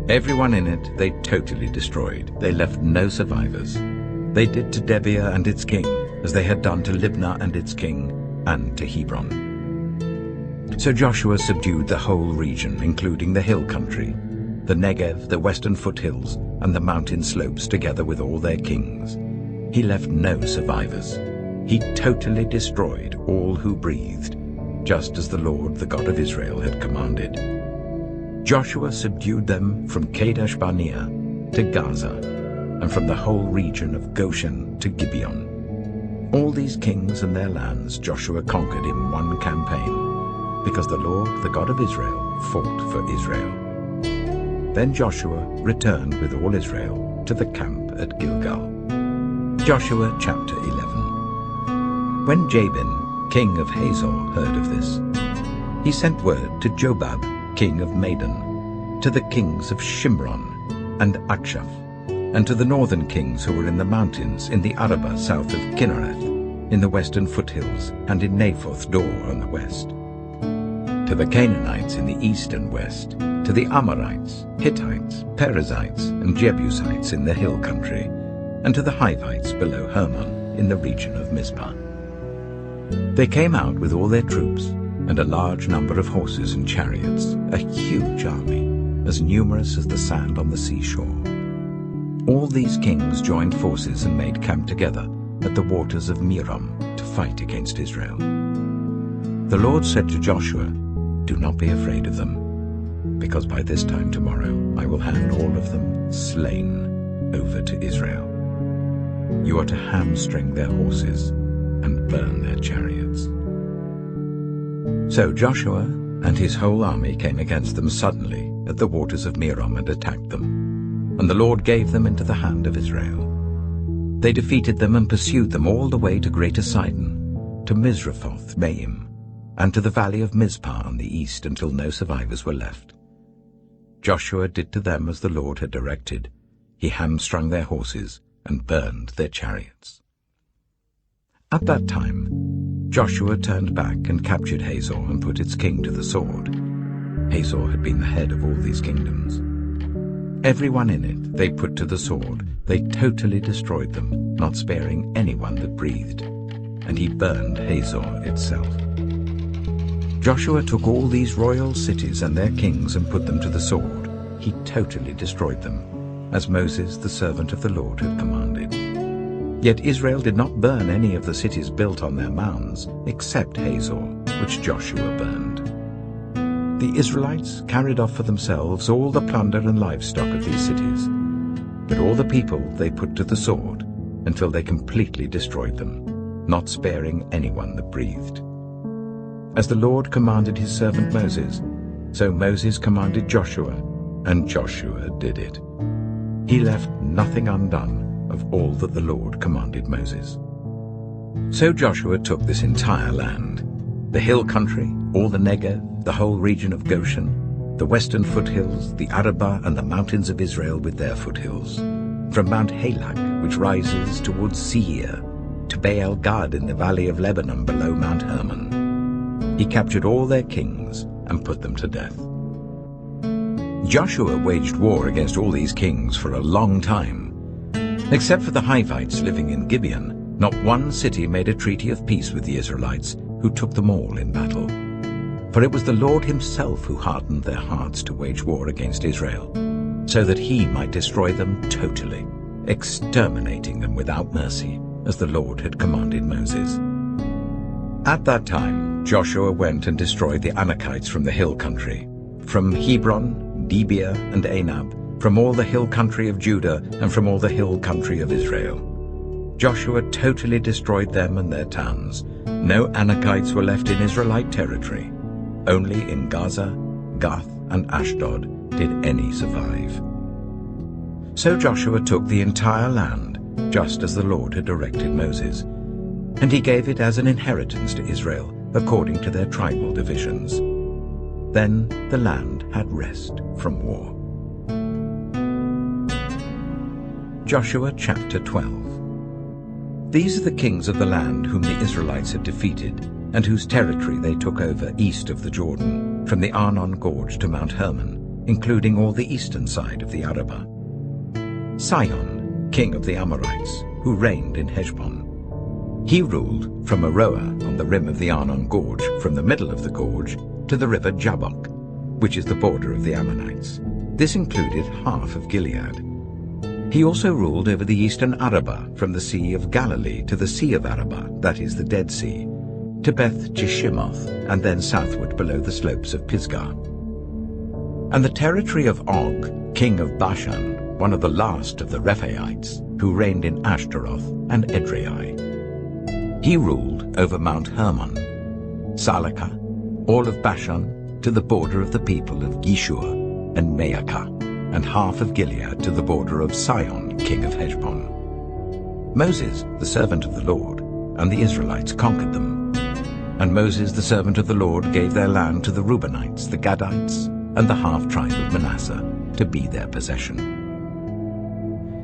Everyone in it they totally destroyed. They left no survivors. They did to Debir and its king as they had done to Libnah and its king and to Hebron. So Joshua subdued the whole region, including the hill country, the Negev, the western foothills, and the mountain slopes together with all their kings. He left no survivors. He totally destroyed all who breathed, just as the Lord, the God of Israel, had commanded. Joshua subdued them from Kadesh Barnea to Gaza, and from the whole region of Goshen to Gibeon. All these kings and their lands Joshua conquered in one campaign, because the Lord, the God of Israel, fought for Israel. Then Joshua returned with all Israel to the camp at Gilgal. Joshua chapter 11. When Jabin, king of Hazor, heard of this, he sent word to Jobab, king of Madon, to the kings of Shimron and Akshaph, and to the northern kings who were in the mountains in the Arabah south of Kinnereth, in the western foothills, and in Naphoth Dor on the west, to the Canaanites in the east and west, to the Amorites, Hittites, Perizzites, and Jebusites in the hill country, and to the Hivites below Hermon in the region of Mizpah. They came out with all their troops, and a large number of horses and chariots, a huge army, as numerous as the sand on the seashore. All these kings joined forces and made camp together at the waters of Merom to fight against Israel. The Lord said to Joshua, "Do not be afraid of them, because by this time tomorrow I will hand all of them slain over to Israel. You are to hamstring their horses and burn their chariots." So Joshua and his whole army came against them suddenly at the waters of Merom and attacked them, and the Lord gave them into the hand of Israel. They defeated them and pursued them all the way to Greater Sidon, to Misrephoth Maim, and to the valley of Mizpah on the east, until no survivors were left. Joshua did to them as the Lord had directed. He hamstrung their horses and burned their chariots. At that time, Joshua turned back and captured Hazor and put its king to the sword. Hazor had been the head of all these kingdoms. Everyone in it they put to the sword. They totally destroyed them, not sparing anyone that breathed. And he burned Hazor itself. Joshua took all these royal cities and their kings and put them to the sword. He totally destroyed them, as Moses, the servant of the Lord, had commanded. Yet Israel did not burn any of the cities built on their mounds, except Hazor, which Joshua burned. The Israelites carried off for themselves all the plunder and livestock of these cities, but all the people they put to the sword, until they completely destroyed them, not sparing anyone that breathed. As the Lord commanded his servant Moses, so Moses commanded Joshua, and Joshua did it. He left nothing undone of all that the Lord commanded Moses. So Joshua took this entire land, the hill country, all the Negev, the whole region of Goshen, the western foothills, the Arabah, and the mountains of Israel with their foothills, from Mount Halak, which rises towards Seir, to Baal Gad in the valley of Lebanon below Mount Hermon. He captured all their kings and put them to death. Joshua waged war against all these kings for a long time. Except for the Hivites living in Gibeon, not one city made a treaty of peace with the Israelites, who took them all in battle. For it was the Lord himself who hardened their hearts to wage war against Israel, so that he might destroy them totally, exterminating them without mercy, as the Lord had commanded Moses. At that time Joshua went and destroyed the Anakites from the hill country, from Hebron, Debir and Anab, from all the hill country of Judah and from all the hill country of Israel. Joshua totally destroyed them and their towns. No Anakites were left in Israelite territory. Only in Gaza, Gath, and Ashdod did any survive. So Joshua took the entire land, just as the Lord had directed Moses, and he gave it as an inheritance to Israel, according to their tribal divisions. Then the land had rest from war. Joshua chapter 12. These are the kings of the land whom the Israelites had defeated, and whose territory they took over east of the Jordan, from the Arnon Gorge to Mount Hermon, including all the eastern side of the Arabah. Sihon, king of the Amorites, who reigned in Heshbon. He ruled from Aroer on the rim of the Arnon Gorge, from the middle of the gorge to the river Jabbok, which is the border of the Ammonites. This included half of Gilead. He also ruled over the eastern Arabah, from the Sea of Galilee to the Sea of Arabah, that is the Dead Sea, to Beth Jeshimoth, and then southward below the slopes of Pisgah. And the territory of Og, king of Bashan, one of the last of the Rephaites, who reigned in Ashtaroth and Edrei. He ruled over Mount Hermon, Salakah, all of Bashan, to the border of the people of Geshur and Maacah, and half of Gilead to the border of Sihon, king of Heshbon. Moses, the servant of the Lord, and the Israelites conquered them. And Moses, the servant of the Lord, gave their land to the Reubenites, the Gadites, and the half-tribe of Manasseh, to be their possession.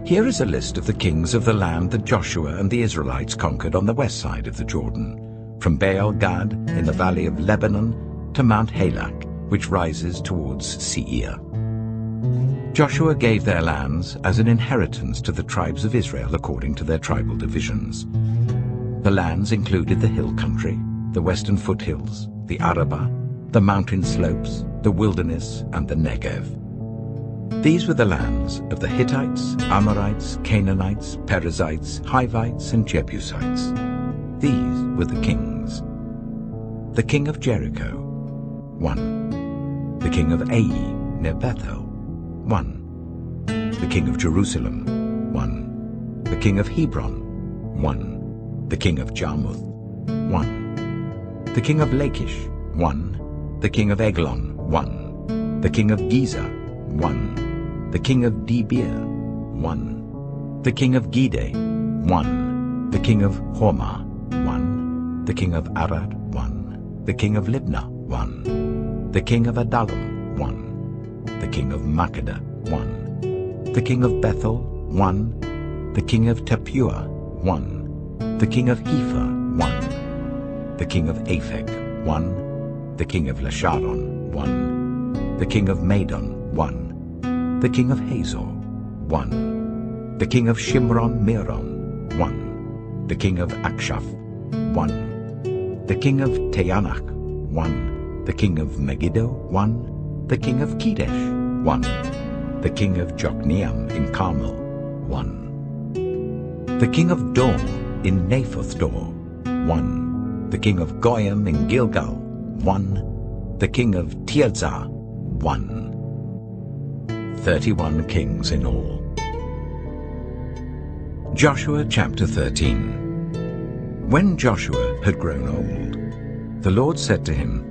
Here is a list of the kings of the land that Joshua and the Israelites conquered on the west side of the Jordan, from Baal-Gad in the valley of Lebanon to Mount Halak, which rises towards Seir. Joshua gave their lands as an inheritance to the tribes of Israel according to their tribal divisions. The lands included the hill country, the western foothills, the Arabah, the mountain slopes, the wilderness, and the Negev. These were the lands of the Hittites, Amorites, Canaanites, Perizzites, Hivites, and Jebusites. These were the kings. The king of Jericho, 1. The king of Ejayy, near Bethel, 1. The king of Jerusalem, 1. The king of Hebron, 1. The king of Jarmuth, 1. The king of Lachish, 1. The king of Eglon, 1. The king of Gezer, 1. The king of Debir, 1. The king of Gede, 1. The king of Hormah, 1. The king of Arad, 1. The king of Libnah, 1. The king of Adullam, 1. The king of Makkedah, 1. The king of Bethel, 1. The king of Tappuah, 1. The king of Hepher, 1. The king of Aphek, 1. The king of Lasharon, 1. The king of Madon, 1. The king of Hazor, 1. The king of Shimron-Meron, 1. The king of Akshaph, 1. The king of Teanach, 1. The king of Megiddo, 1. The king of Kedesh, 1. The king of Jokneam in Carmel, 1. The king of Dor in Naphoth-Dor, 1. The king of Goyim in Gilgal, 1. The king of Tirzah, 1. 31 kings in all. Joshua chapter 13. When Joshua had grown old, the Lord said to him,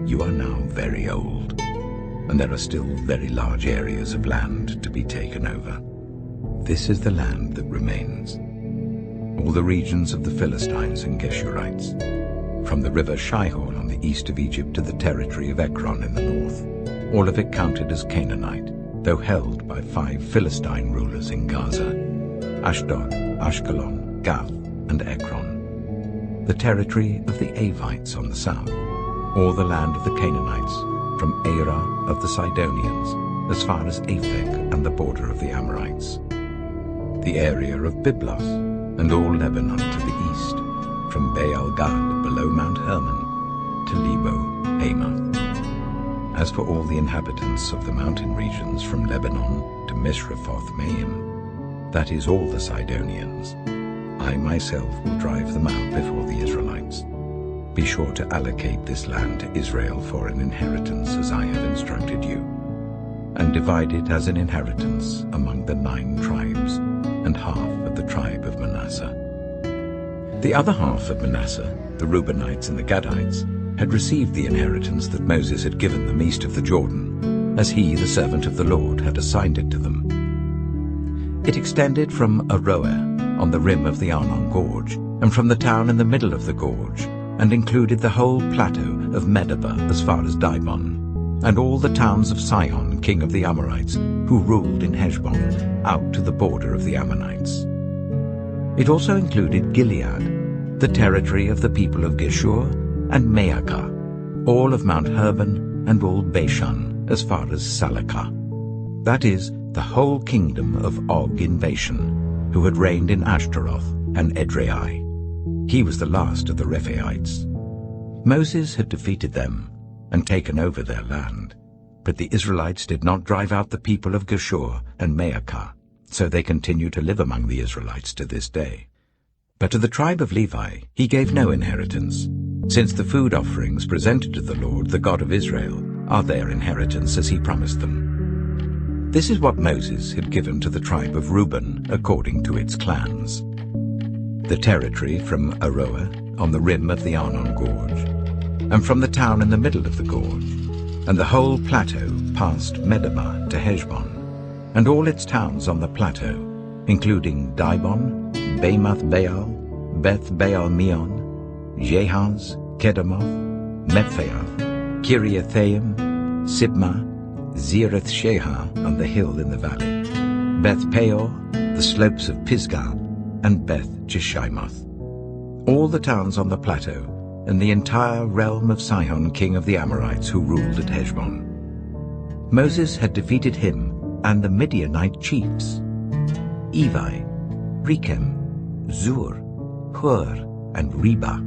"You are now very old, and there are still very large areas of land to be taken over. This is the land that remains, all the regions of the Philistines and Geshurites, from the river Shihor on the east of Egypt to the territory of Ekron in the north, all of it counted as Canaanite, though held by 5 Philistine rulers in Gaza, Ashdod, Ashkelon, Gath, and Ekron, the territory of the Avites on the south, all the land of the Canaanites, from Arah of the Sidonians, as far as Aphek and the border of the Amorites, the area of Byblos, and all Lebanon to the east, from Baal-Gad below Mount Hermon to Lebo Hamath. As for all the inhabitants of the mountain regions from Lebanon to Mishrephoth-Maim, that is all the Sidonians, I myself will drive them out before the Israelites. Be sure to allocate this land to Israel for an inheritance as I have instructed you. and divide it as an inheritance among the 9 tribes, and half of the tribe of Manasseh. The other half of Manasseh, the Reubenites and the Gadites, had received the inheritance that Moses had given them east of the Jordan, as he, the servant of the Lord, had assigned it to them. It extended from Aroer on the rim of the Arnon Gorge, and from the town in the middle of the gorge, and included the whole plateau of Medeba as far as Dibon, and all the towns of Sihon, king of the Amorites, who ruled in Heshbon, out to the border of the Ammonites. It also included Gilead, the territory of the people of Geshur, and Maacah, all of Mount Hermon, and all Bashan, as far as Salakah. That is, the whole kingdom of Og in Bashan, who had reigned in Ashtaroth and Edrei. He was the last of the Rephaites. Moses had defeated them and taken over their land, but the Israelites did not drive out the people of Geshur and Maacah, so they continue to live among the Israelites to this day. But to the tribe of Levi he gave no inheritance, since the food offerings presented to the Lord, the God of Israel, are their inheritance as he promised them. This is what Moses had given to the tribe of Reuben according to its clans. The territory from Aroer on the rim of the Arnon Gorge, and from the town in the middle of the gorge, and the whole plateau past Medeba to Heshbon, and all its towns on the plateau, including Dibon, Bamoth Baal, Beth Baal Meon, Jehaz, Kedemoth, Mephaath, Kiriathaim, Sibmah, Zereth Shehar on the hill in the valley, Beth Peor, the slopes of Pisgah, and Beth Jeshimoth, all the towns on the plateau, and the entire realm of Sihon, king of the Amorites, who ruled at Heshbon. Moses had defeated him and the Midianite chiefs, Ejayy, Rechem, Zur, Hur, and Reba,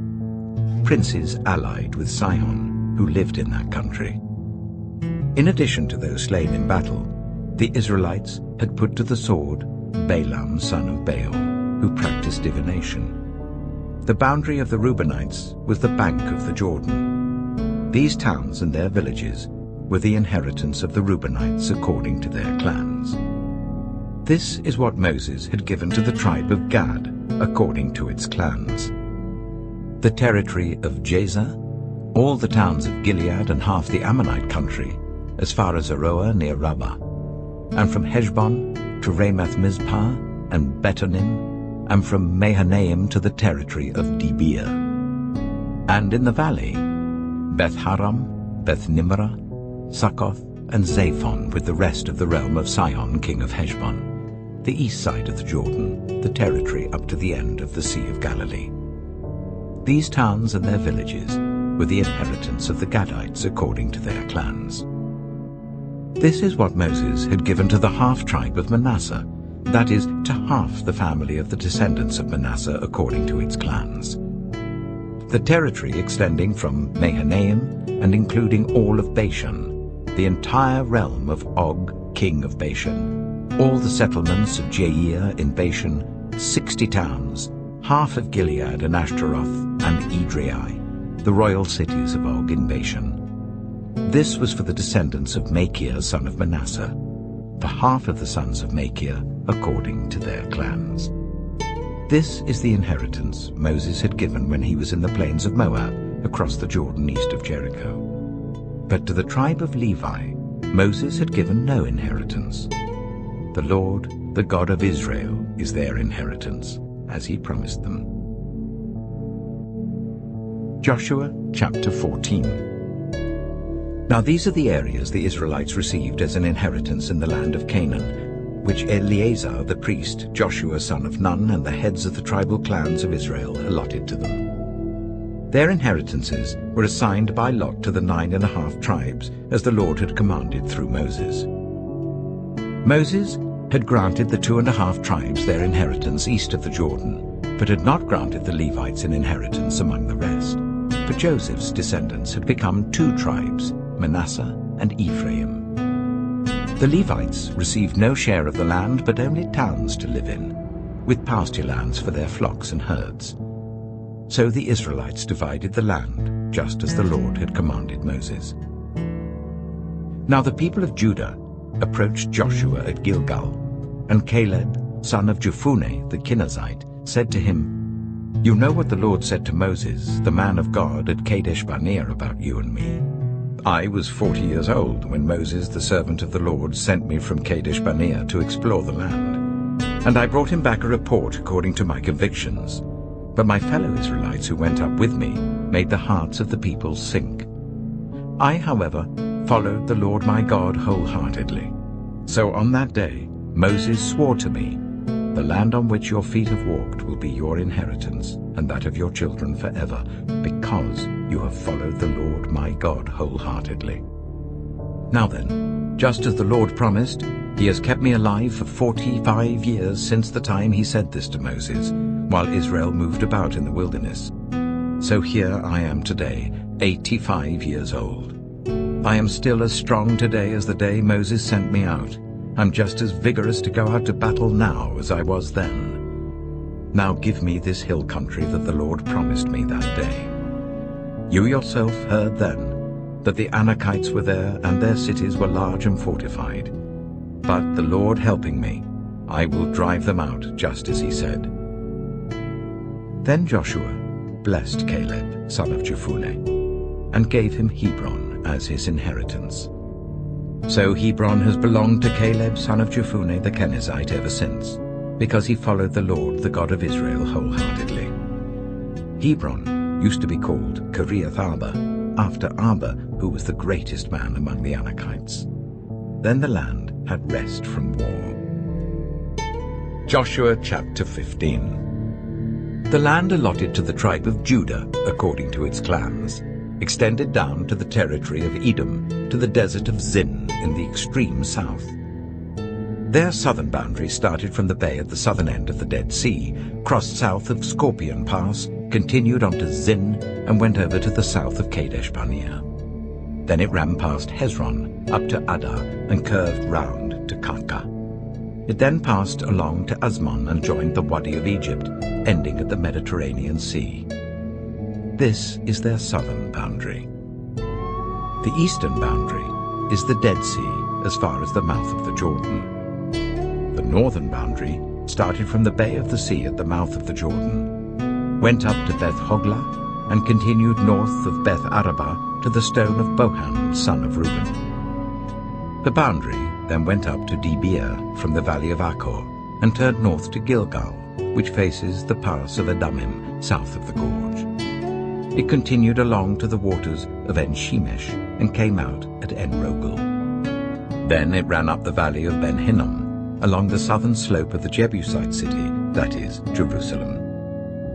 princes allied with Sihon, who lived in that country. In addition to those slain in battle, the Israelites had put to the sword Balaam son of Beor, who practiced divination. The boundary of the Reubenites was the bank of the Jordan. These towns and their villages were the inheritance of the Reubenites according to their clans. This is what Moses had given to the tribe of Gad according to its clans. The territory of Jazer, all the towns of Gilead and half the Ammonite country, as far as Aroer near Rabbah, and from Heshbon to Ramath Mizpah and Betonim, and from Mahanaim to the territory of Debir. And in the valley, Beth Haram, Beth Nimrah, Succoth, and Zaphon, with the rest of the realm of Sihon, king of Heshbon, the east side of the Jordan, the territory up to the end of the Sea of Galilee. These towns and their villages were the inheritance of the Gadites according to their clans. This is what Moses had given to the half-tribe of Manasseh, that is, to half the family of the descendants of Manasseh according to its clans. The territory extending from Mahanaim and including all of Bashan, the entire realm of Og, king of Bashan, all the settlements of Jair in Bashan, 60 towns, half of Gilead and Ashtaroth and Edrei, the royal cities of Og in Bashan. This was for the descendants of Machir, son of Manasseh, for half of the sons of Machir according to their clans. This is the inheritance Moses had given when he was in the plains of Moab, across the Jordan east of Jericho. But to the tribe of Levi, Moses had given no inheritance. The Lord, the God of Israel, is their inheritance, as he promised them. Joshua chapter 14. Now these are the areas the Israelites received as an inheritance in the land of Canaan, which Eleazar the priest, Joshua son of Nun, and the heads of the tribal clans of Israel allotted to them. Their inheritances were assigned by lot to the 9½ tribes, as the Lord had commanded through Moses. Moses had granted the 2½ tribes their inheritance east of the Jordan, but had not granted the Levites an inheritance among the rest. For Joseph's descendants had become 2 tribes, Manasseh and Ephraim. The Levites received no share of the land, but only towns to live in, with pasture lands for their flocks and herds. So the Israelites divided the land, just as the Lord had commanded Moses. Now the people of Judah approached Joshua at Gilgal, and Caleb, son of Jephunneh the Kenizzite, said to him, "You know what the Lord said to Moses, the man of God, at Kadesh Barnea about you and me. I was 40 years old when Moses, the servant of the Lord, sent me from Kadesh Barnea to explore the land. And I brought him back a report according to my convictions. But my fellow Israelites who went up with me made the hearts of the people sink. I, however, followed the Lord my God wholeheartedly. So on that day Moses swore to me, 'The land on which your feet have walked will be your inheritance, and that of your children forever, because you have followed the Lord my God wholeheartedly.' Now then, just as the Lord promised, he has kept me alive for 45 years since the time he said this to Moses, while Israel moved about in the wilderness. So here I am today, 85 years old. I am still as strong today as the day Moses sent me out. I'm just as vigorous to go out to battle now as I was then. Now give me this hill country that the Lord promised me that day. You yourself heard then that the Anakites were there, and their cities were large and fortified. But the Lord helping me, I will drive them out just as he said." Then Joshua blessed Caleb, son of Jephunneh, and gave him Hebron as his inheritance. So Hebron has belonged to Caleb, son of Jephunneh the Kenizzite, ever since, because he followed the Lord, the God of Israel, wholeheartedly. Hebron used to be called Kiriath Arba, after Arba, who was the greatest man among the Anakites. Then the land had rest from war. Joshua chapter 15. The land allotted to the tribe of Judah, according to its clans, extended down to the territory of Edom, to the desert of Zin in the extreme south. Their southern boundary started from the bay at the southern end of the Dead Sea, crossed south of Scorpion Pass, continued on to Zin, and went over to the south of Kadesh Barnea. Then it ran past Hezron, up to Adar, and curved round to Karka. It then passed along to Azmon and joined the Wadi of Egypt, ending at the Mediterranean Sea. This is their southern boundary. The eastern boundary is the Dead Sea as far as the mouth of the Jordan. The northern boundary started from the Bay of the Sea at the mouth of the Jordan, went up to Beth Hoglah, and continued north of Beth Arabah to the stone of Bohan, son of Reuben. The boundary then went up to Debir from the valley of Achor, and turned north to Gilgal, which faces the pass of Adamim, south of the gorge. It continued along to the waters of En-Shemesh and came out at En-Rogel. Then it ran up the valley of Ben-Hinnom, along the southern slope of the Jebusite city, that is, Jerusalem.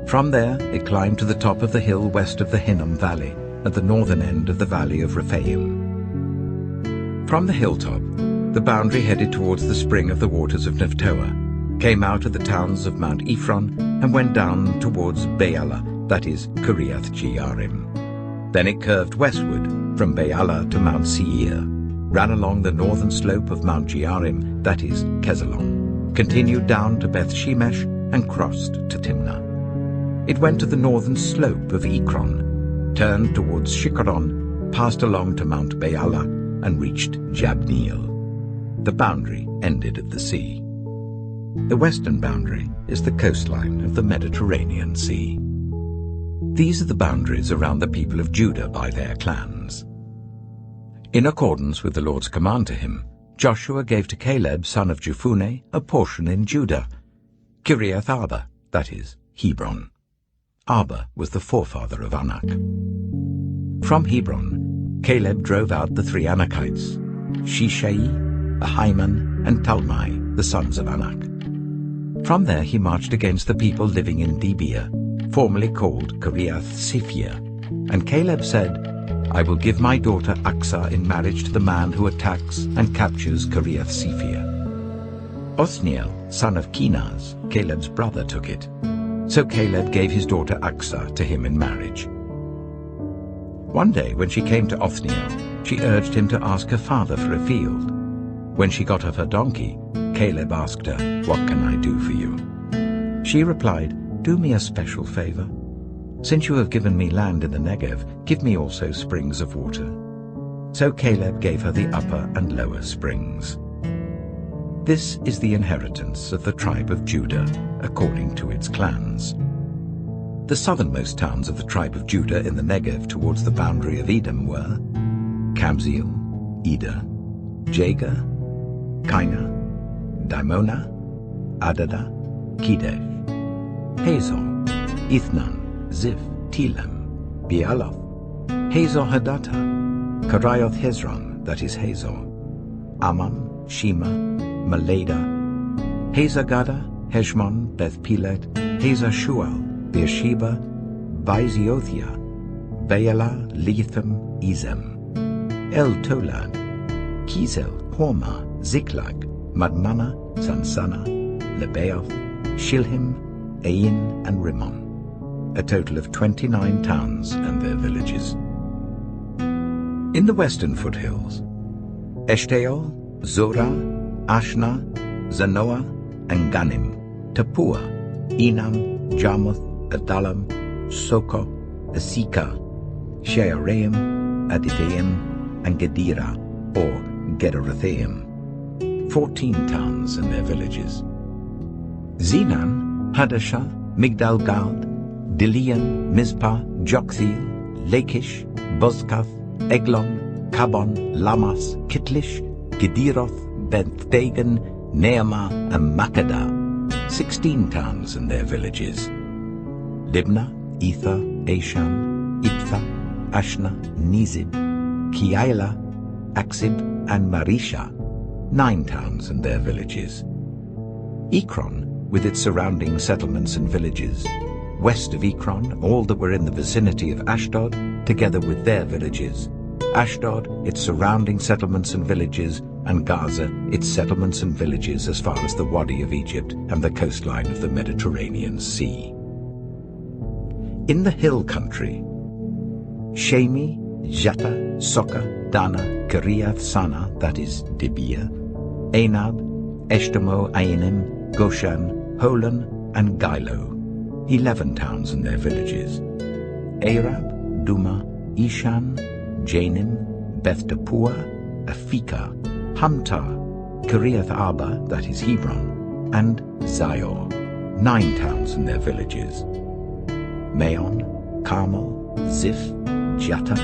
From there it climbed to the top of the hill west of the Hinnom Valley, at the northern end of the valley of Rephaim. From the hilltop, the boundary headed towards the spring of the waters of Nephtoah, came out of the towns of Mount Ephron, and went down towards Baalah, that is, Kiriath Jearim. Then it curved westward from Baalah to Mount Seir, ran along the northern slope of Mount Jearim, that is, Kesalon, continued down to Beth Shemesh, and crossed to Timnah. It went to the northern slope of Ekron, turned towards Shikkeron, passed along to Mount Baalah, and reached Jabneel. The boundary ended at the sea. The western boundary is the coastline of the Mediterranean Sea. These are the boundaries around the people of Judah by their clans. In accordance with the Lord's command to him, Joshua gave to Caleb, son of Jephunneh, a portion in Judah, Kiriath Arba, that is, Hebron. Arba was the forefather of Anak. From Hebron, Caleb drove out the three Anakites, Shishai, Ahiman, and Talmai, the sons of Anak. From there he marched against the people living in Debir, formerly called Kiriath Sephir, and Caleb said, "I will give my daughter Aksah in marriage to the man who attacks and captures Kiriath Sephir." Othniel, son of Kenaz, Caleb's brother, took it. So Caleb gave his daughter Aksah to him in marriage. One day when she came to Othniel, she urged him to ask her father for a field. When she got off her donkey, Caleb asked her, "What can I do for you?" She replied, "Do me a special favor. Since you have given me land in the Negev, give me also springs of water." So Caleb gave her the upper and lower springs. This is the inheritance of the tribe of Judah, according to its clans. The southernmost towns of the tribe of Judah in the Negev towards the boundary of Edom were Kabzeel, Eder, Jagar, Kaina, Dimona, Adada, Kedesh, Hazor, Ithnan, Ziph, Telem, Bealoth, Hazor Hadatta, Karioth Hezron, that is Hazor, Ammon, Shema, Malada, Hazagada, Heshmon, Beth Pelet, Hazar Shual, Beersheba, Baiziothia, Baalah, Lethem, Ezem, El Tolad, Kizel, Hormah, Ziklag, Madmana, Sansana, Lebaoth, Shilhim, Ain, and Rimmon, a total of 29 towns and their villages. In the western foothills, Eshtaol, Zorah, Ashna, Zanoah, and Ganim, Tapua, Enam, Jarmuth, Adullam, Soko, Asika, Shearaim, Adithaim, and Gedera, or Gederothaim, 14 towns and their villages. Zenan, Hadashah, Migdal-Gad, Dilian, Mizpah, Joktheel, Lachish, Bozkath, Eglon, Kabon, Lamas, Kitlish, Gederoth, Beth-Dagon, Neamah, and Makkedah, 16 towns and their villages. Libnah, Ether, Ashan, Itthah, Ashna, Nizib, Keilah, Aksib, and Marisha, 9 towns and their villages. Ekron, with its surrounding settlements and villages. West of Ekron, all that were in the vicinity of Ashdod, together with their villages. Ashdod, its surrounding settlements and villages, and Gaza, its settlements and villages as far as the Wadi of Egypt and the coastline of the Mediterranean Sea. In the hill country, Shemi, Jata, Soka, Dana, Kiriath Sana, that is Dibia, Anab, Eshtemoh, Ainim, Goshan, Holon, and Gilo, 11 towns and their villages. Arab, Duma, Ishan, Janim, Beth Tapua, Afika, Hamtar, Kiriath Arba, that is Hebron, and Zior, 9 towns and their villages. Maon, Carmel, Ziph, Jata,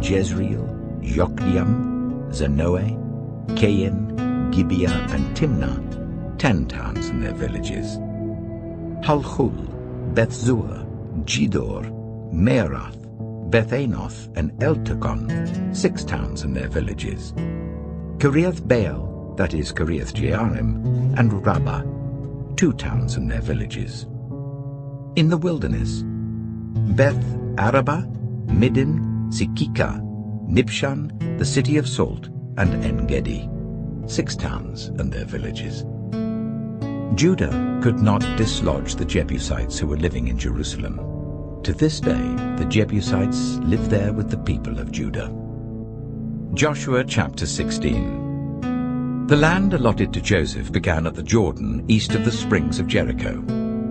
Jezreel, Yokneam, Zanoah, Kain, Gibeah, and Timnah, 10 towns and their villages. Halchul, Beth-zur, Jidor, Meerath, Beth-Anoth, and Eltekon, 6 towns and their villages. Kiriath Baal, that is Kiriath Jearim, and Rabbah, 2 towns and their villages. In the wilderness, Beth Araba, Midin, Sikika, Nibshan, the city of Salt, and En-Gedi, 6 towns and their villages. Judah could not dislodge the Jebusites who were living in Jerusalem. To this day, the Jebusites live there with the people of Judah. Joshua chapter 16. The land allotted to Joseph began at the Jordan east of the springs of Jericho,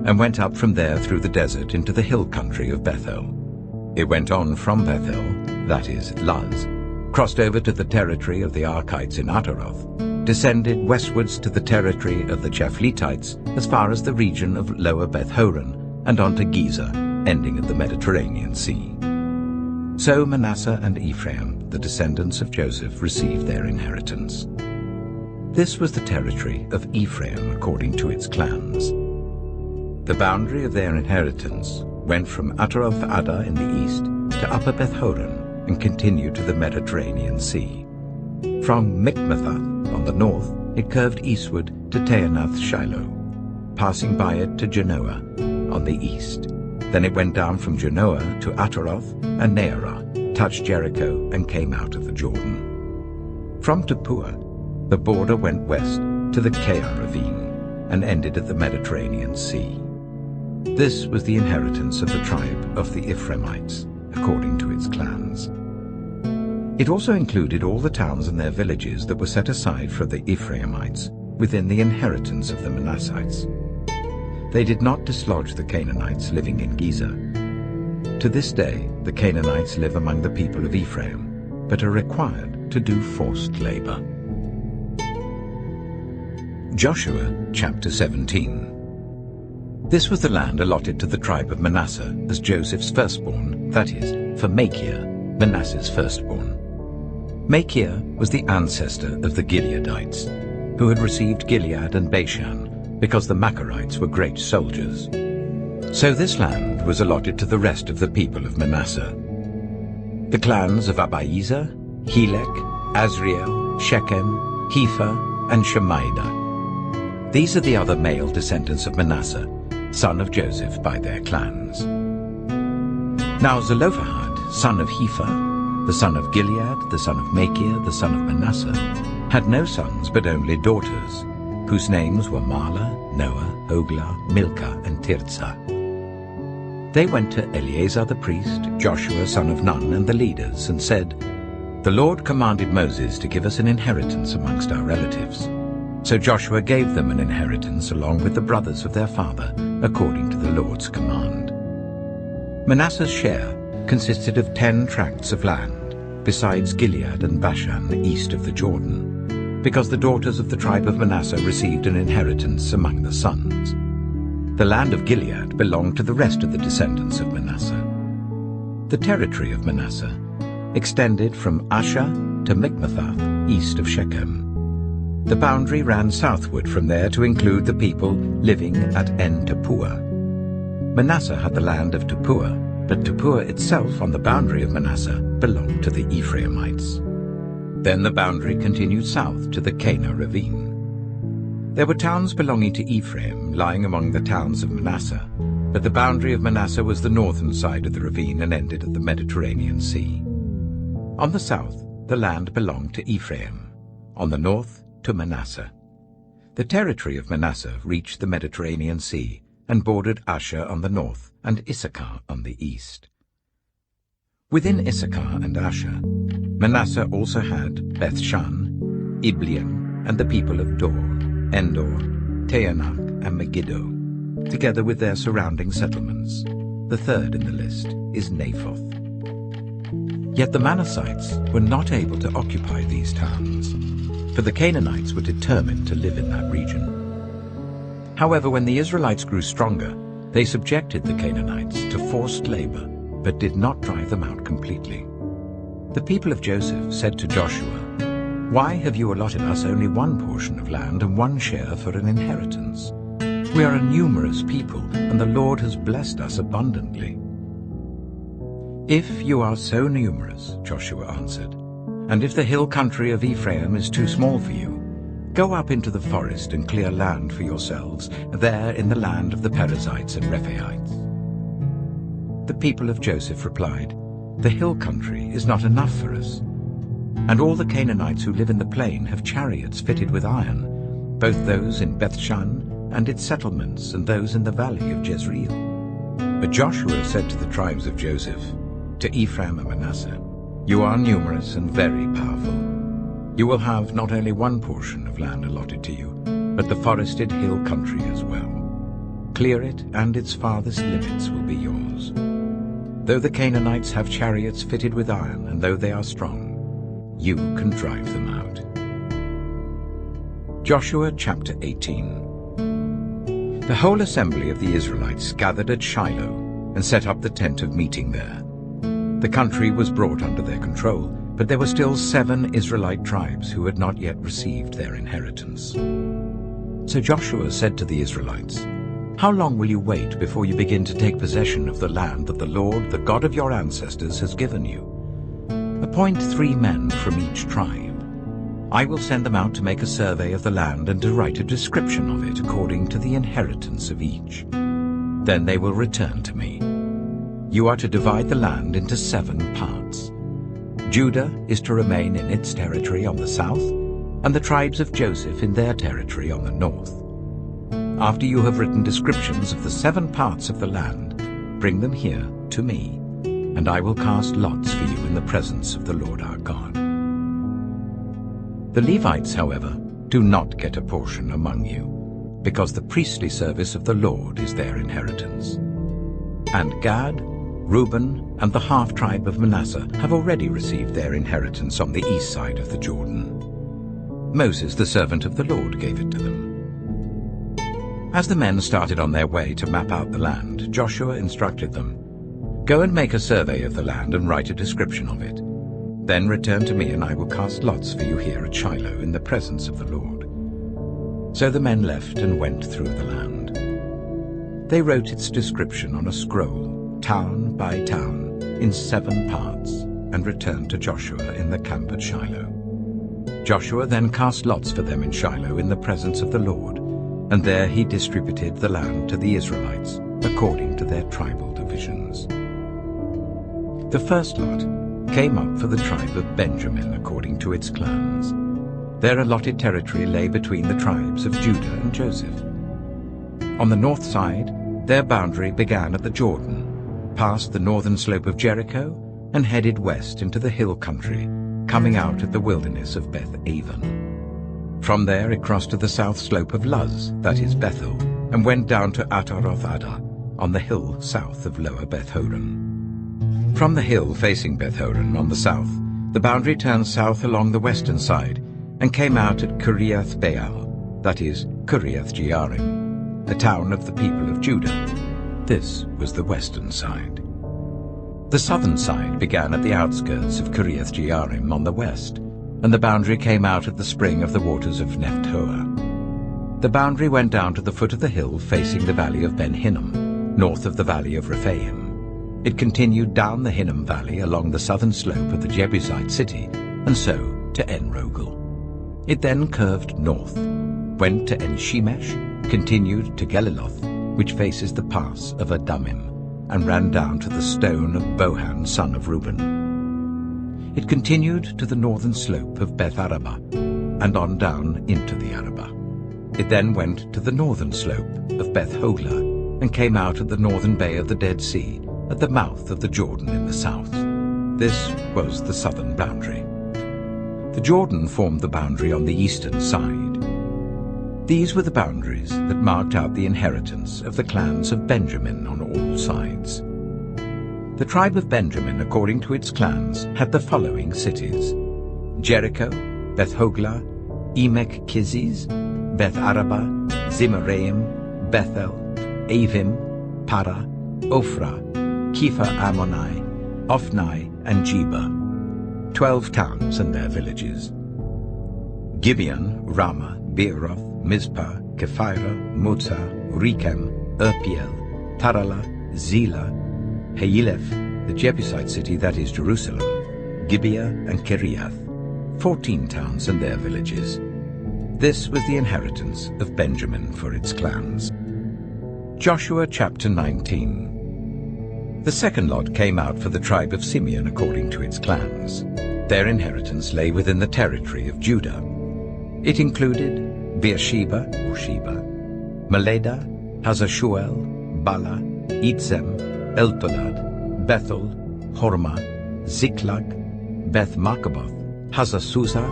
and went up from there through the desert into the hill country of Bethel. It went on from Bethel, that is, Luz, crossed over to the territory of the Arkites in Ataroth, descended westwards to the territory of the Japhletites as far as the region of Lower Beth-horon, and on to Gezer, ending at the Mediterranean Sea. So Manasseh and Ephraim, the descendants of Joseph, received their inheritance. This was the territory of Ephraim according to its clans. The boundary of their inheritance went from Ataroth Addar in the east to Upper Beth-horon and continued to the Mediterranean Sea. From Mikmethath on the north, it curved eastward to Taanath Shiloh, passing by it to Genoa on the east. Then it went down from Genoa to Ataroth and Nearah, touched Jericho, and came out of the Jordan. From Tapua, the border went west to the Keah ravine and ended at the Mediterranean Sea. This was the inheritance of the tribe of the Ephraimites, according to its clans. It also included all the towns and their villages that were set aside for the Ephraimites within the inheritance of the Manassites. They did not dislodge the Canaanites living in Gezer. To this day, the Canaanites live among the people of Ephraim, but are required to do forced labor. Joshua chapter 17. This was the land allotted to the tribe of Manasseh as Joseph's firstborn, that is, for Machir, Manasseh's firstborn. Machir was the ancestor of the Gileadites, who had received Gilead and Bashan because the Machirites were great soldiers. So this land was allotted to the rest of the people of Manasseh. The clans of Abiezer, Helek, Asriel, Shechem, Hepher, and Shemaiah. These are the other male descendants of Manasseh, son of Joseph by their clans. Now Zelophehad, son of Hepher, the son of Gilead, the son of Machir, the son of Manasseh, had no sons but only daughters, whose names were Mahlah, Noah, Hoglah, Milcah, and Tirzah. They went to Eleazar the priest, Joshua son of Nun, and the leaders, and said, "The Lord commanded Moses to give us an inheritance amongst our relatives." So Joshua gave them an inheritance along with the brothers of their father, according to the Lord's command. Manasseh's share consisted of 10 tracts of land, besides Gilead and Bashan east of the Jordan, because the daughters of the tribe of Manasseh received an inheritance among the sons. The land of Gilead belonged to the rest of the descendants of Manasseh. The territory of Manasseh extended from Asher to Michmethath east of Shechem. The boundary ran southward from there to include the people living at En-Tappuah. Manasseh had the land of Tappuah, but Tappuah itself on the boundary of Manasseh belonged to the Ephraimites. Then the boundary continued south to the Cana ravine. There were towns belonging to Ephraim lying among the towns of Manasseh, but the boundary of Manasseh was the northern side of the ravine and ended at the Mediterranean Sea. On the south, the land belonged to Ephraim, on the north to Manasseh. The territory of Manasseh reached the Mediterranean Sea and bordered Asher on the north and Issachar on the east. Within Issachar and Asher, Manasseh also had Beth-shan, Ibleam, and the people of Dor, Endor, Taanach, and Megiddo, together with their surrounding settlements. The third in the list is Naphoth. Yet the Manassites were not able to occupy these towns, for the Canaanites were determined to live in that region. However, when the Israelites grew stronger, they subjected the Canaanites to forced labor, but did not drive them out completely. The people of Joseph said to Joshua, "Why have you allotted us only one portion of land and one share for an inheritance? We are a numerous people, and the Lord has blessed us abundantly." "If you are so numerous," Joshua answered, "and if the hill country of Ephraim is too small for you, go up into the forest and clear land for yourselves, there in the land of the Perizzites and Rephaites." The people of Joseph replied, "The hill country is not enough for us, and all the Canaanites who live in the plain have chariots fitted with iron, both those in Beth-shan and its settlements and those in the valley of Jezreel." But Joshua said to the tribes of Joseph, to Ephraim and Manasseh, "You are numerous and very powerful. You will have not only one portion of land allotted to you, but the forested hill country as well. Clear it, and its farthest limits will be yours. Though the Canaanites have chariots fitted with iron, and though they are strong, you can drive them out." Joshua chapter 18. The whole assembly of the Israelites gathered at Shiloh and set up the tent of meeting there. The country was brought under their control, but there were still 7 Israelite tribes who had not yet received their inheritance. So Joshua said to the Israelites, "How long will you wait before you begin to take possession of the land that the Lord, the God of your ancestors, has given you? Appoint 3 men from each tribe. I will send them out to make a survey of the land and to write a description of it according to the inheritance of each. Then they will return to me. You are to divide the land into 7 parts. Judah is to remain in its territory on the south, and the tribes of Joseph in their territory on the north. After you have written descriptions of the 7 parts of the land, bring them here to me, and I will cast lots for you in the presence of the Lord our God." The Levites, however, do not get a portion among you, because the priestly service of the Lord is their inheritance. And Gad, Reuben, and the half-tribe of Manasseh have already received their inheritance on the east side of the Jordan. Moses, the servant of the Lord, gave it to them. As the men started on their way to map out the land, Joshua instructed them, "Go and make a survey of the land and write a description of it. Then return to me, and I will cast lots for you here at Shiloh in the presence of the Lord." So the men left and went through the land. They wrote its description on a scroll, town by town, in 7 parts, and returned to Joshua in the camp at Shiloh. Joshua then cast lots for them in Shiloh in the presence of the Lord, and there he distributed the land to the Israelites according to their tribal divisions. The first lot came up for the tribe of Benjamin according to its clans. Their allotted territory lay between the tribes of Judah and Joseph. On the north side, their boundary began at the Jordan, passed the northern slope of Jericho, and headed west into the hill country, coming out at the wilderness of Beth-aven. From there it crossed to the south slope of Luz, that is Bethel, and went down to Ataroth-adah, on the hill south of Lower Beth-horon. From the hill facing Beth-horon on the south, the boundary turned south along the western side, and came out at Kiriath-baal, that is Kiriath-jearim, a town of the people of Judah. This was the western side. The southern side began at the outskirts of Kiriath-jearim on the west, and the boundary came out at the spring of the waters of Nephtoah. The boundary went down to the foot of the hill facing the valley of Ben-Hinnom, north of the valley of Rephaim. It continued down the Hinnom valley along the southern slope of the Jebusite city, and so to En-rogel. It then curved north, went to En-shemesh, continued to Geliloth, which faces the pass of Adumim, and ran down to the stone of Bohan, son of Reuben. It continued to the northern slope of Beth-arabah, and on down into the Arabah. It then went to the northern slope of Beth-hoglah, and came out at the northern bay of the Dead Sea, at the mouth of the Jordan in the south. This was the southern boundary. The Jordan formed the boundary on the eastern side. These were the boundaries that marked out the inheritance of the clans of Benjamin on all sides. The tribe of Benjamin, according to its clans, had the following cities: Jericho, Beth-hoglah, Emek-keziz, Beth-arabah, Zimraim, Bethel, Avim, Para, Ophrah, Kepha-ammoni, Ophni, and Geba, 12 towns and their villages. Gibeon, Ramah, Beeroth, Mizpah, Kephirah, Motzah, Rechem, Irpeel, Tarala, Zelah, Haeleph, the Jebusite city, that is Jerusalem, Gibeah and Kiriath, 14 towns and their villages. This was the inheritance of Benjamin for its clans. Joshua chapter 19. The second lot came out for the tribe of Simeon according to its clans. Their inheritance lay within the territory of Judah. It included Beersheba, or Sheba, Meleda, Hazashuel, Bala, Itzem, Eltolad, Bethel, Hormah, Ziklag, Beth-markaboth, Hazazuzah,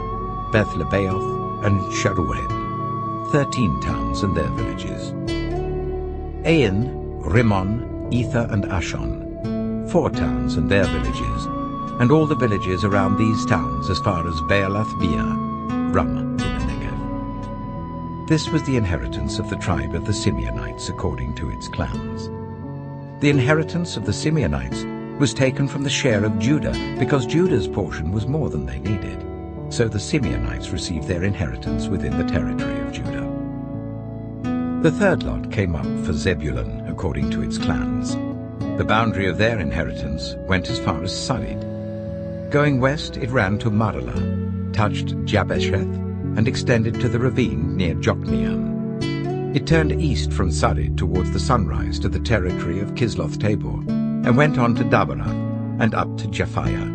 Beth-lebaoth, and Sharuhen, 13 towns and their villages. Ain, Rimmon, Ether, and Ashon, 4 towns and their villages, and all the villages around these towns as far as Baalath-beer, Ramah in the Negev. This was the inheritance of the tribe of the Simeonites according to its clans. The inheritance of the Simeonites was taken from the share of Judah, because Judah's portion was more than they needed. So the Simeonites received their inheritance within the territory of Judah. The third lot came up for Zebulun according to its clans. The boundary of their inheritance went as far as Sarid. Going west, it ran to Maralah, touched Jabesheth, and extended to the ravine near Jokneam. It turned east from Sarid towards the sunrise to the territory of Kisloth-Tabor, and went on to Dabarath and up to Japhiah.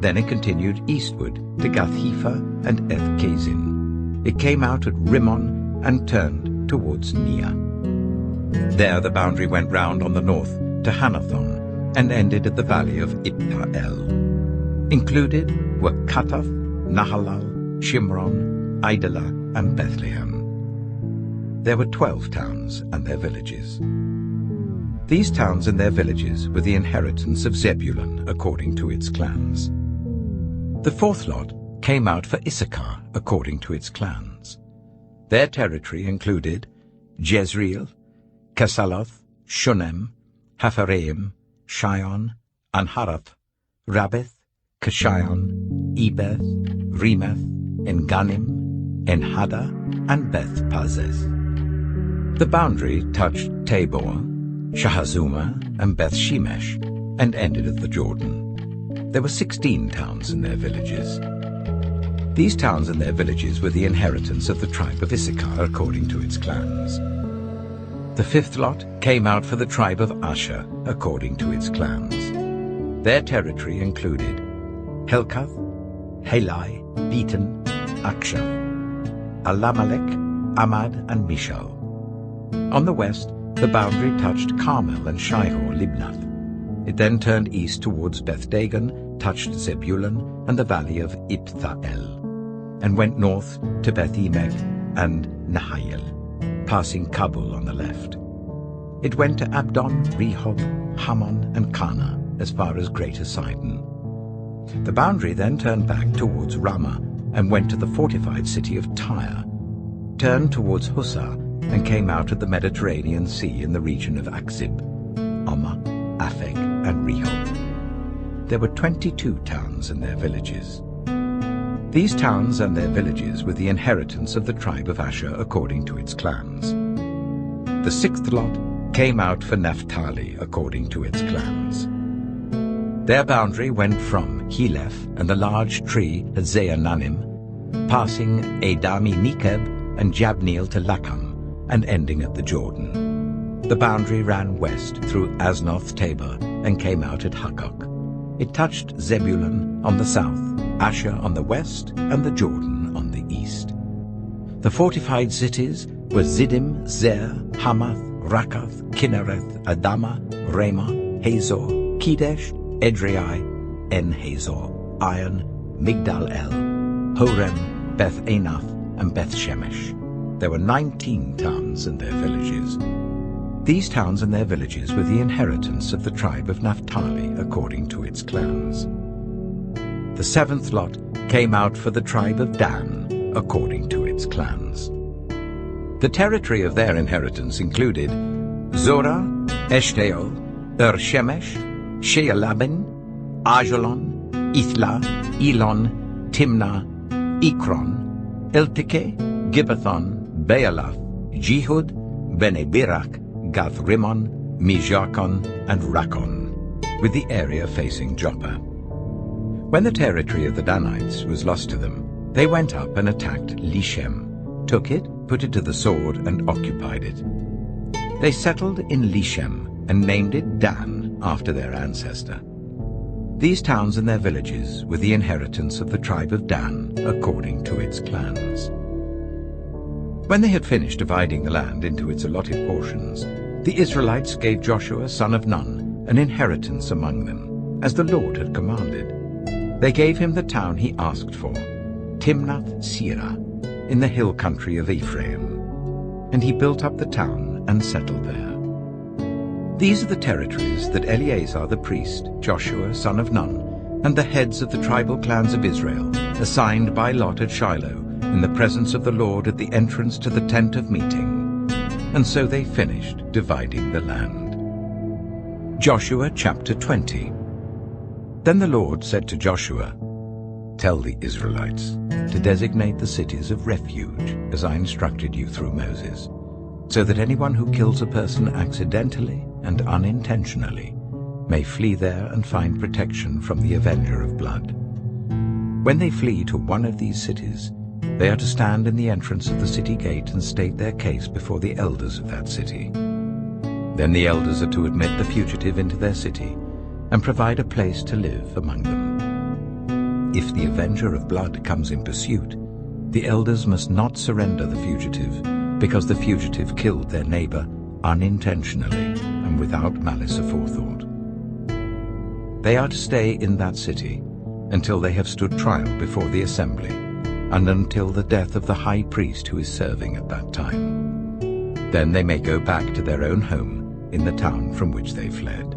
Then it continued eastward to Gath-hepher and Eth-kazin. It came out at Rimmon and turned towards Neah. There the boundary went round on the north to Hanathon and ended at the valley of Ipta-el. Included were Katath, Nahalal, Shimron, Idalah, and Bethlehem. There were 12 towns and their villages. These towns and their villages were the inheritance of Zebulun according to its clans. The fourth lot came out for Issachar according to its clans. Their territory included Jezreel, Kesaloth, Shunem, Hapharaim, Shion, Anharath, Rabbith, Kishion, Ebeth, Remeth, Enganim, Enhada, and Beth Pazez. The boundary touched Tabor, Shahazuma, and Beth Shemesh, and ended at the Jordan. There were 16 towns and their villages. These towns and their villages were the inheritance of the tribe of Issachar according to its clans. The fifth lot came out for the tribe of Asher according to its clans. Their territory included Helkath, Halai, Beaton, Akshah, Alamelech, Amad, and Mishal. On the west, the boundary touched Carmel and Shihor-Libnath. It then turned east towards Beth-Dagon, touched Zebulun and the valley of Ipthael, and went north to Beth-Emek and Nahayel, passing Kabul on the left. It went to Abdon, Rehob, Hammon, and Kana, as far as Greater Sidon. The boundary then turned back towards Ramah and went to the fortified city of Tyre, turned towards Hussah, and came out of the Mediterranean Sea in the region of Akzib, Amma, Aphek, and Rehob. There were 22 towns and their villages. These towns and their villages were the inheritance of the tribe of Asher according to its clans. The sixth lot came out for Naphtali according to its clans. Their boundary went from Heleph and the large tree at Zeananim, passing Adami Nekeb and Jabneel to Lakam, and ending at the Jordan. The boundary ran west through Aznoth Tabor and came out at Hukkok. It touched Zebulun on the south, Asher on the west, and the Jordan on the east. The fortified cities were Ziddim, Zer, Hamath, Rakath, Kinnereth, Adama, Ramah, Hazor, Kedesh, Edrei, En-Hazor, Iron, Migdal-El, Horem, Beth-Anath, and Beth-Shemesh. There were 19 towns and their villages. These towns and their villages were the inheritance of the tribe of Naphtali according to its clans. The seventh lot came out for the tribe of Dan according to its clans. The territory of their inheritance included Zorah, Eshtaol, Shemesh, Shealabin, Ajalon, Ithla, Elon, Timnah, Ekron, Elteke, Gibbethon, Baalath, Jehud, Bene-Berak, Gath-Rimmon, Mijakon, and Rakon, with the area facing Joppa. When the territory of the Danites was lost to them, they went up and attacked Lishem, took it, put it to the sword, and occupied it. They settled in Lishem and named it Dan after their ancestor. These towns and their villages were the inheritance of the tribe of Dan according to its clans. When they had finished dividing the land into its allotted portions, the Israelites gave Joshua son of Nun an inheritance among them, as the Lord had commanded. They gave him the town he asked for, Timnath-Serah, in the hill country of Ephraim, and he built up the town and settled there. These are the territories that Eleazar the priest, Joshua son of Nun, and the heads of the tribal clans of Israel assigned by lot at Shiloh, in the presence of the Lord at the entrance to the tent of meeting. And so they finished dividing the land. Joshua chapter 20. Then the Lord said to Joshua, "Tell the Israelites to designate the cities of refuge, as I instructed you through Moses, so that anyone who kills a person accidentally and unintentionally may flee there and find protection from the avenger of blood. When they flee to one of these cities, they are to stand in the entrance of the city gate and state their case before the elders of that city. Then the elders are to admit the fugitive into their city and provide a place to live among them. If the avenger of blood comes in pursuit, the elders must not surrender the fugitive, because the fugitive killed their neighbor unintentionally and without malice aforethought. They are to stay in that city until they have stood trial before the assembly, and until the death of the high priest who is serving at that time. Then they may go back to their own home in the town from which they fled."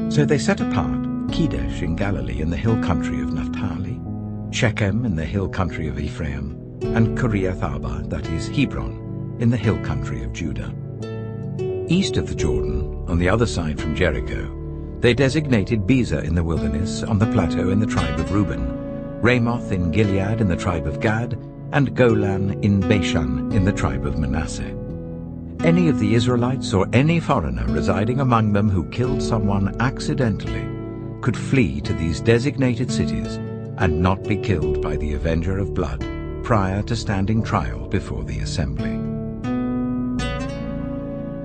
So they set apart Kedesh in Galilee in the hill country of Naphtali, Shechem in the hill country of Ephraim, and Kiriath Arba, that is Hebron, in the hill country of Judah. East of the Jordan, on the other side from Jericho, they designated Bezer in the wilderness on the plateau in the tribe of Reuben, Ramoth in Gilead in the tribe of Gad, and Golan in Bashan in the tribe of Manasseh. Any of the Israelites or any foreigner residing among them who killed someone accidentally could flee to these designated cities and not be killed by the avenger of blood prior to standing trial before the assembly.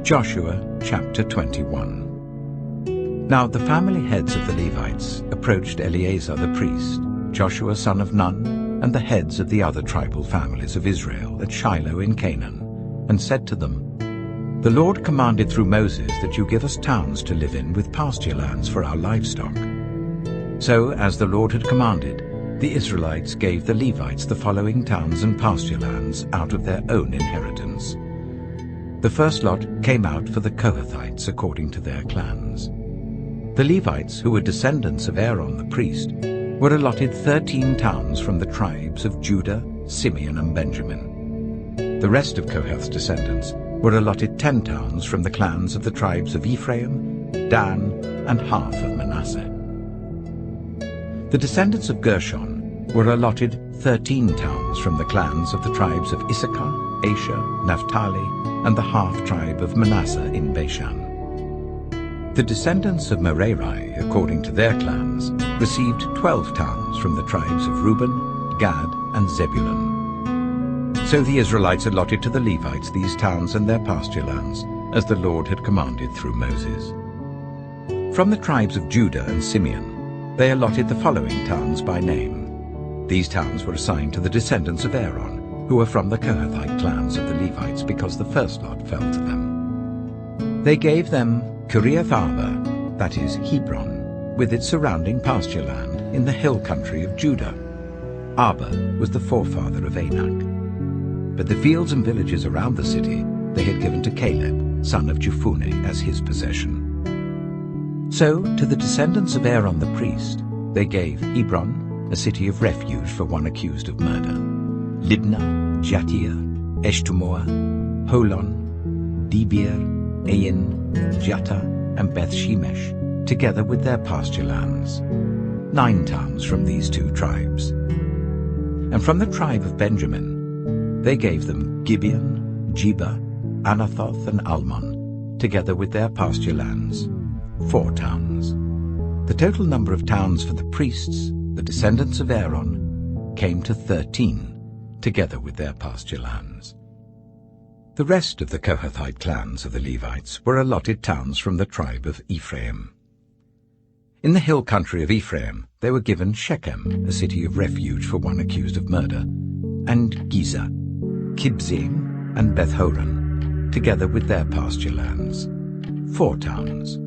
Joshua chapter 21. Now the family heads of the Levites approached Eleazar the priest, Joshua son of Nun, and the heads of the other tribal families of Israel at Shiloh in Canaan, and said to them, "The Lord commanded through Moses that you give us towns to live in with pasture lands for our livestock." So, as the Lord had commanded, the Israelites gave the Levites the following towns and pasture lands out of their own inheritance. The first lot came out for the Kohathites according to their clans. The Levites, who were descendants of Aaron the priest, were allotted 13 towns from the tribes of Judah, Simeon, and Benjamin. The rest of Kohath's descendants were allotted 10 towns from the clans of the tribes of Ephraim, Dan, and half of Manasseh. The descendants of Gershon were allotted 13 towns from the clans of the tribes of Issachar, Asher, Naphtali, and the half-tribe of Manasseh in Bashan. The descendants of Merari, according to their clans, received 12 towns from the tribes of Reuben, Gad, and Zebulun. So the Israelites allotted to the Levites these towns and their pasture lands, as the Lord had commanded through Moses. From the tribes of Judah and Simeon, they allotted the following towns by name. These towns were assigned to the descendants of Aaron, who were from the Kohathite clans of the Levites, because the first lot fell to them. They gave them Kiriath-arba, that is Hebron, with its surrounding pasture land in the hill country of Judah. Arba was the forefather of Anak. But the fields and villages around the city they had given to Caleb, son of Jephunneh, as his possession. So to the descendants of Aaron the priest they gave Hebron, a city of refuge for one accused of murder, Libnah, Jattir, Eshtemoa, Holon, Debir, Ain, Jatta, and Beth-shemesh, together with their pasture lands. 9 towns from these 2 tribes. And from the tribe of Benjamin they gave them Gibeon, Jeba, Anathoth, and Almon, together with their pasture lands, 4 towns. The total number of towns for the priests, the descendants of Aaron, came to 13, together with their pasture lands. The rest of the Kohathite clans of the Levites were allotted towns from the tribe of Ephraim. In the hill country of Ephraim they were given Shechem, a city of refuge for one accused of murder, and Giza, Kibzim, and Beth-horon, together with their pasture lands, 4 towns.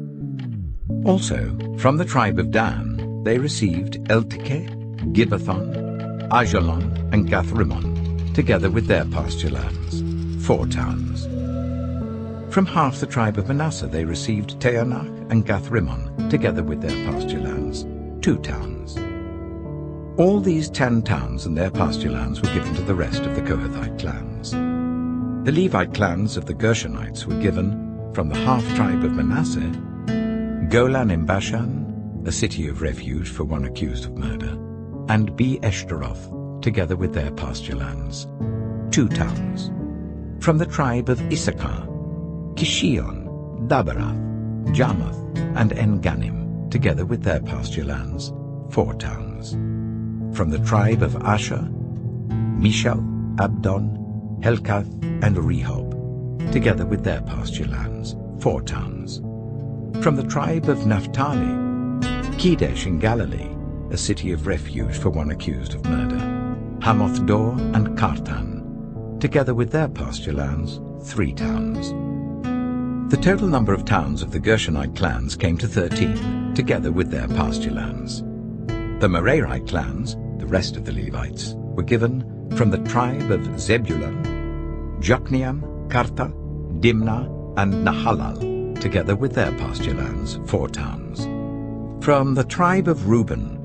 Also, from the tribe of Dan, they received Eltekeh, Gibbethon, Aijalon, and Gath-rimmon, together with their pasture lands, 4 towns. From half the tribe of Manasseh they received Taanach and Gath-rimmon, together with their pasture lands, 2 towns. All these 10 towns and their pasture lands were given to the rest of the Kohathite clans. The Levite clans of the Gershonites were given, from the half-tribe of Manasseh, Golan in Bashan, a city of refuge for one accused of murder, and Be-eshtaroth, together with their pasture lands, 2 towns. From the tribe of Issachar, Kishion, Daberath, Jarmuth, and En-gannim, together with their pasture lands, 4 towns. From the tribe of Asher, Mishal, Abdon, Helkath, and Rehob, together with their pasture lands, 4 towns. From the tribe of Naphtali, Kedesh in Galilee, a city of refuge for one accused of murder, Hamoth-dor and Kartan, together with their pasture lands, 3 towns. The total number of towns of the Gershonite clans came to 13, together with their pasture lands. The Merari clans, the rest of the Levites, were given from the tribe of Zebulun, Jokneam, Karta, Dimnah, and Nahalal, together with their pasture lands, 4 towns. From the tribe of Reuben,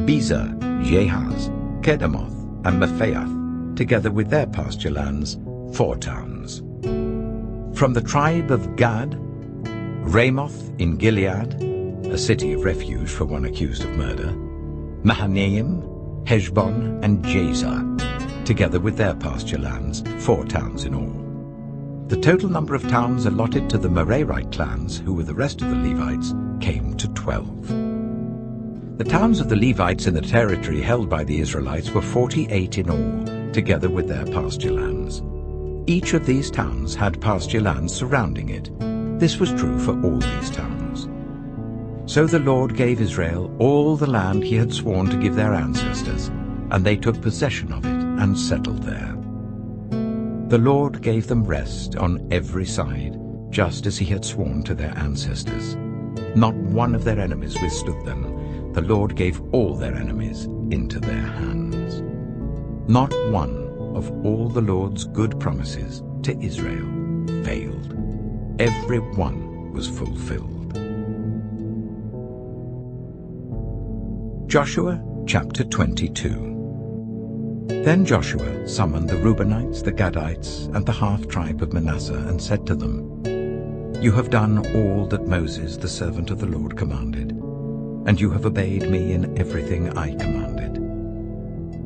Bezer, Jahaz, Kedemoth, and Mephaath, together with their pasture lands, 4 towns. From the tribe of Gad, Ramoth in Gilead, a city of refuge for one accused of murder, Mahanaim, Heshbon, and Jazer, together with their pasture lands, 4 towns in all. The total number of towns allotted to the Merarite clans, who were the rest of the Levites, came to 12. The towns of the Levites in the territory held by the Israelites were 48 in all, together with their pasture lands. Each of these towns had pasture lands surrounding it. This was true for all these towns. So the Lord gave Israel all the land he had sworn to give their ancestors, and they took possession of it and settled there. The Lord gave them rest on every side, just as he had sworn to their ancestors. Not one of their enemies withstood them. The Lord gave all their enemies into their hands. Not one of all the Lord's good promises to Israel failed. Every one was fulfilled. Joshua chapter 22. Then Joshua summoned the Reubenites, the Gadites, and the half-tribe of Manasseh, and said to them, "You have done all that Moses, the servant of the Lord, commanded, and you have obeyed me in everything I commanded.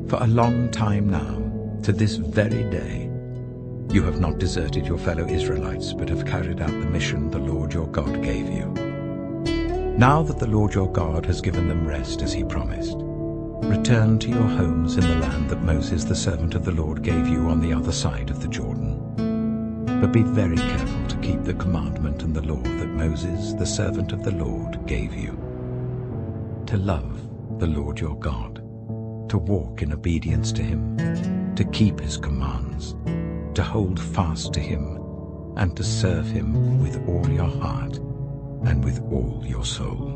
For a long time now, to this very day, you have not deserted your fellow Israelites, but have carried out the mission the Lord your God gave you. Now that the Lord your God has given them rest as he promised, return to your homes in the land that Moses, the servant of the Lord, gave you on the other side of the Jordan. But be very careful to keep the commandment and the law that Moses, the servant of the Lord, gave you. To love the Lord your God, to walk in obedience to him, to keep his commands, to hold fast to him, and to serve him with all your heart and with all your soul."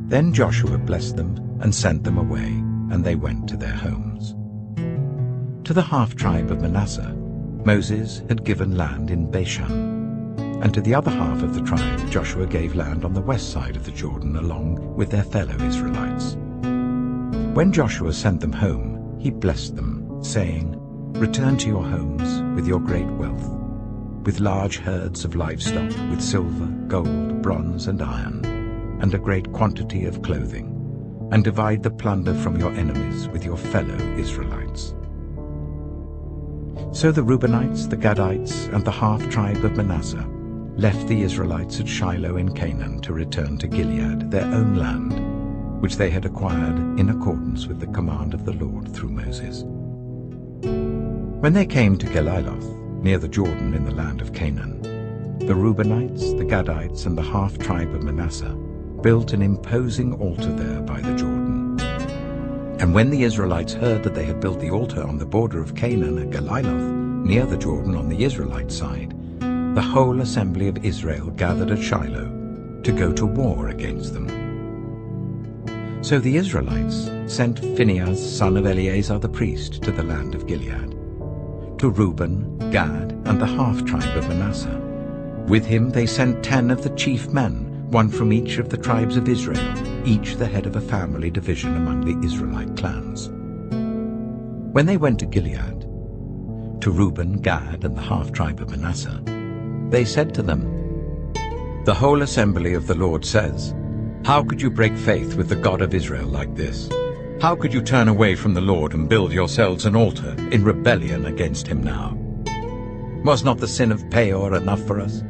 Then Joshua blessed them and sent them away, and they went to their homes. To the half-tribe of Manasseh, Moses had given land in Bashan, and to the other half of the tribe Joshua gave land on the west side of the Jordan along with their fellow Israelites. When Joshua sent them home, he blessed them, saying, "Return to your homes with your great wealth, with large herds of livestock, with silver, gold, bronze, and iron, and a great quantity of clothing, and divide the plunder from your enemies with your fellow Israelites." So the Reubenites, the Gadites, and the half-tribe of Manasseh left the Israelites at Shiloh in Canaan to return to Gilead, their own land, which they had acquired in accordance with the command of the Lord through Moses. When they came to Geliloth, near the Jordan in the land of Canaan, the Reubenites, the Gadites, and the half-tribe of Manasseh built an imposing altar there by the Jordan. And when the Israelites heard that they had built the altar on the border of Canaan at Geliloth, near the Jordan on the Israelite side, the whole assembly of Israel gathered at Shiloh to go to war against them. So the Israelites sent Phinehas, son of Eleazar the priest, to the land of Gilead, to Reuben, Gad, and the half-tribe of Manasseh. With him they sent 10 of the chief men, one from each of the tribes of Israel, each the head of a family division among the Israelite clans. When they went to Gilead, to Reuben, Gad, and the half-tribe of Manasseh, they said to them, "The whole assembly of the Lord says, 'How could you break faith with the God of Israel like this? How could you turn away from the Lord and build yourselves an altar in rebellion against him now? Was not the sin of Peor enough for us?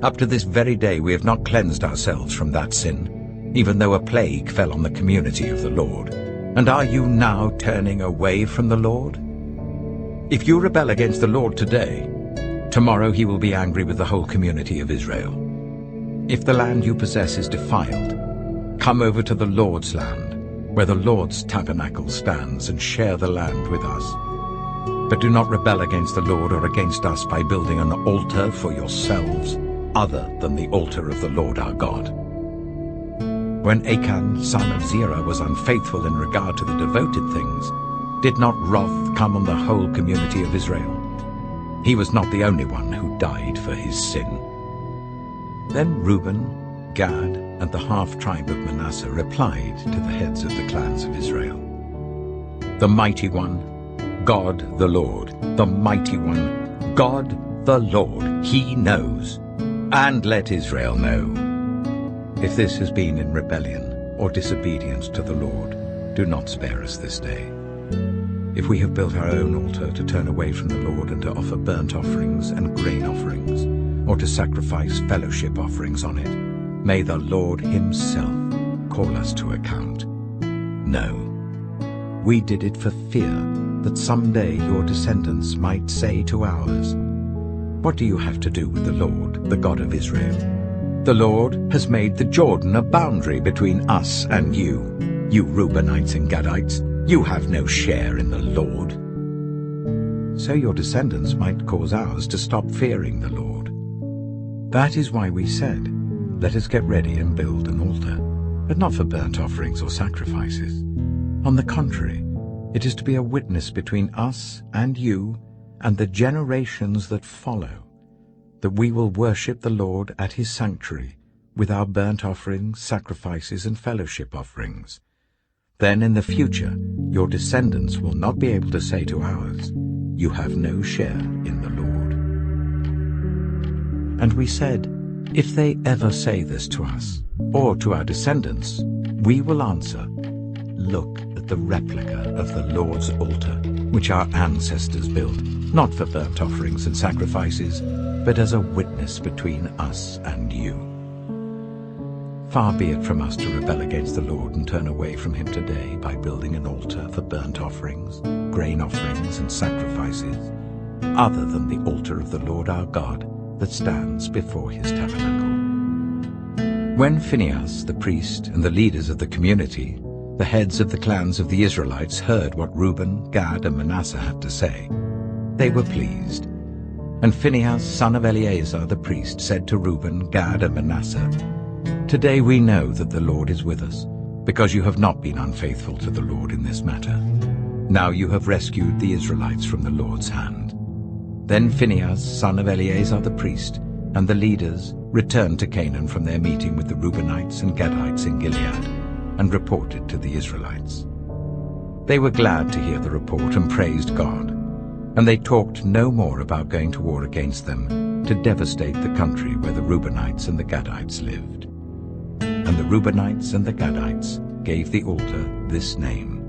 Up to this very day we have not cleansed ourselves from that sin, even though a plague fell on the community of the Lord. And are you now turning away from the Lord? If you rebel against the Lord today, tomorrow he will be angry with the whole community of Israel. If the land you possess is defiled, come over to the Lord's land, where the Lord's tabernacle stands, and share the land with us. But do not rebel against the Lord or against us by building an altar for yourselves, other than the altar of the Lord our God." When Achan, son of Zerah, was unfaithful in regard to the devoted things, did not wrath come on the whole community of Israel? He was not the only one who died for his sin. Then Reuben, Gad, and the half-tribe of Manasseh replied to the heads of the clans of Israel, "The mighty one, God the Lord, the mighty one, God the Lord, He knows. And let Israel know. If this has been in rebellion or disobedience to the Lord, do not spare us this day. If we have built our own altar to turn away from the Lord and to offer burnt offerings and grain offerings, or to sacrifice fellowship offerings on it, may the Lord Himself call us to account. No, we did it for fear that someday your descendants might say to ours, "What do you have to do with the Lord, the God of Israel? The Lord has made the Jordan a boundary between us and you. You Reubenites and Gadites, you have no share in the Lord." So your descendants might cause ours to stop fearing the Lord. That is why we said, "Let us get ready and build an altar," but not for burnt offerings or sacrifices. On the contrary, it is to be a witness between us and you and the generations that follow, that we will worship the Lord at His sanctuary with our burnt offerings, sacrifices, and fellowship offerings. Then in the future, your descendants will not be able to say to ours, "You have no share in the Lord." And we said, if they ever say this to us, or to our descendants, we will answer, "Look at the replica of the Lord's altar, which our ancestors built, not for burnt offerings and sacrifices, but as a witness between us and you." Far be it from us to rebel against the Lord and turn away from Him today by building an altar for burnt offerings, grain offerings, and sacrifices, other than the altar of the Lord our God that stands before His tabernacle. When Phinehas, the priest, and the leaders of the community, the heads of the clans of the Israelites, heard what Reuben, Gad, and Manasseh had to say, they were pleased. And Phinehas, son of Eleazar the priest, said to Reuben, Gad, and Manasseh, "Today we know that the Lord is with us, because you have not been unfaithful to the Lord in this matter. Now you have rescued the Israelites from the Lord's hand." Then Phinehas, son of Eleazar the priest, and the leaders returned to Canaan from their meeting with the Reubenites and Gadites in Gilead, and reported to the Israelites. They were glad to hear the report and praised God, and they talked no more about going to war against them to devastate the country where the Reubenites and the Gadites lived. And the Reubenites and the Gadites gave the altar this name: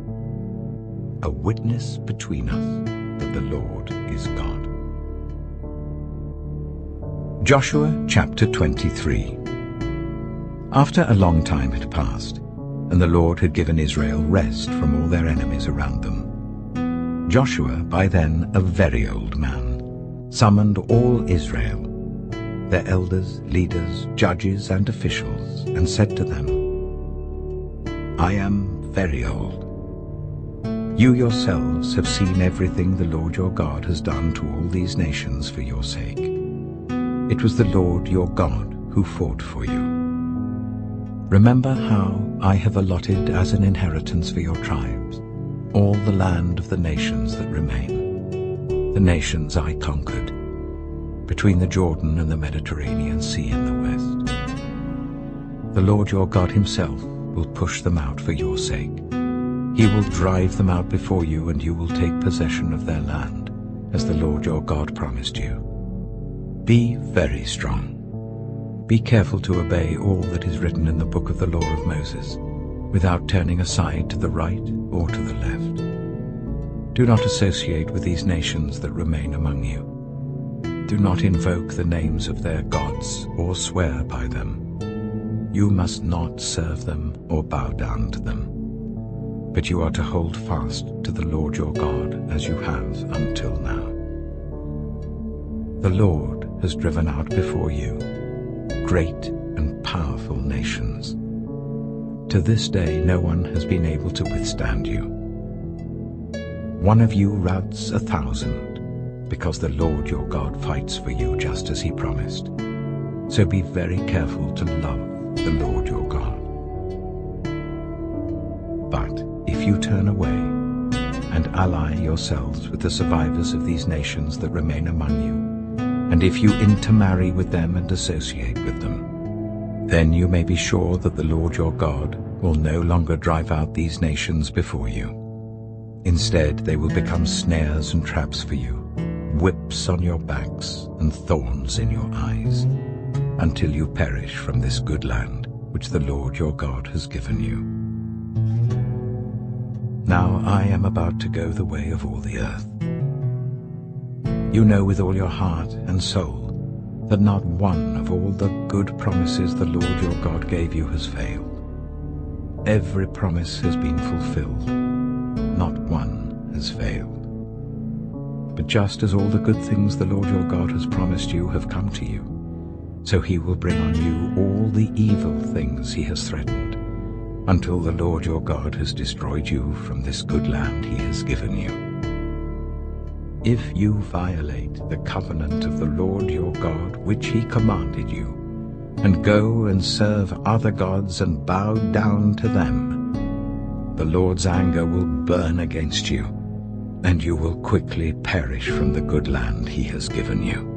"A witness between us that the Lord is God." Joshua chapter 23. After a long time had passed, and the Lord had given Israel rest from all their enemies around them, Joshua, by then a very old man, summoned all Israel, their elders, leaders, judges, and officials, and said to them, "I am very old. You yourselves have seen everything the Lord your God has done to all these nations for your sake. It was the Lord your God who fought for you. Remember how I have allotted as an inheritance for your tribes all the land of the nations that remain, the nations I conquered, between the Jordan and the Mediterranean Sea in the west. The Lord your God Himself will push them out for your sake. He will drive them out before you, and you will take possession of their land, as the Lord your God promised you. Be very strong. Be careful to obey all that is written in the book of the law of Moses, without turning aside to the right or to the left. Do not associate with these nations that remain among you. Do not invoke the names of their gods or swear by them. You must not serve them or bow down to them. But you are to hold fast to the Lord your God as you have until now. The Lord has driven out before you great and powerful nations. To this day no one has been able to withstand you. One of you routs 1,000, because the Lord your God fights for you just as He promised. So be very careful to love the Lord your God. But if you turn away and ally yourselves with the survivors of these nations that remain among you, and if you intermarry with them and associate with them, then you may be sure that the Lord your God will no longer drive out these nations before you. Instead, they will become snares and traps for you, whips on your backs and thorns in your eyes, until you perish from this good land which the Lord your God has given you. Now I am about to go the way of all the earth. You know with all your heart and soul that not one of all the good promises the Lord your God gave you has failed. Every promise has been fulfilled, not one has failed. But just as all the good things the Lord your God has promised you have come to you, so he will bring on you all the evil things he has threatened, until the Lord your God has destroyed you from this good land he has given you. If you violate the covenant of the Lord your God which he commanded you, and go and serve other gods and bow down to them, the Lord's anger will burn against you, and you will quickly perish from the good land he has given you.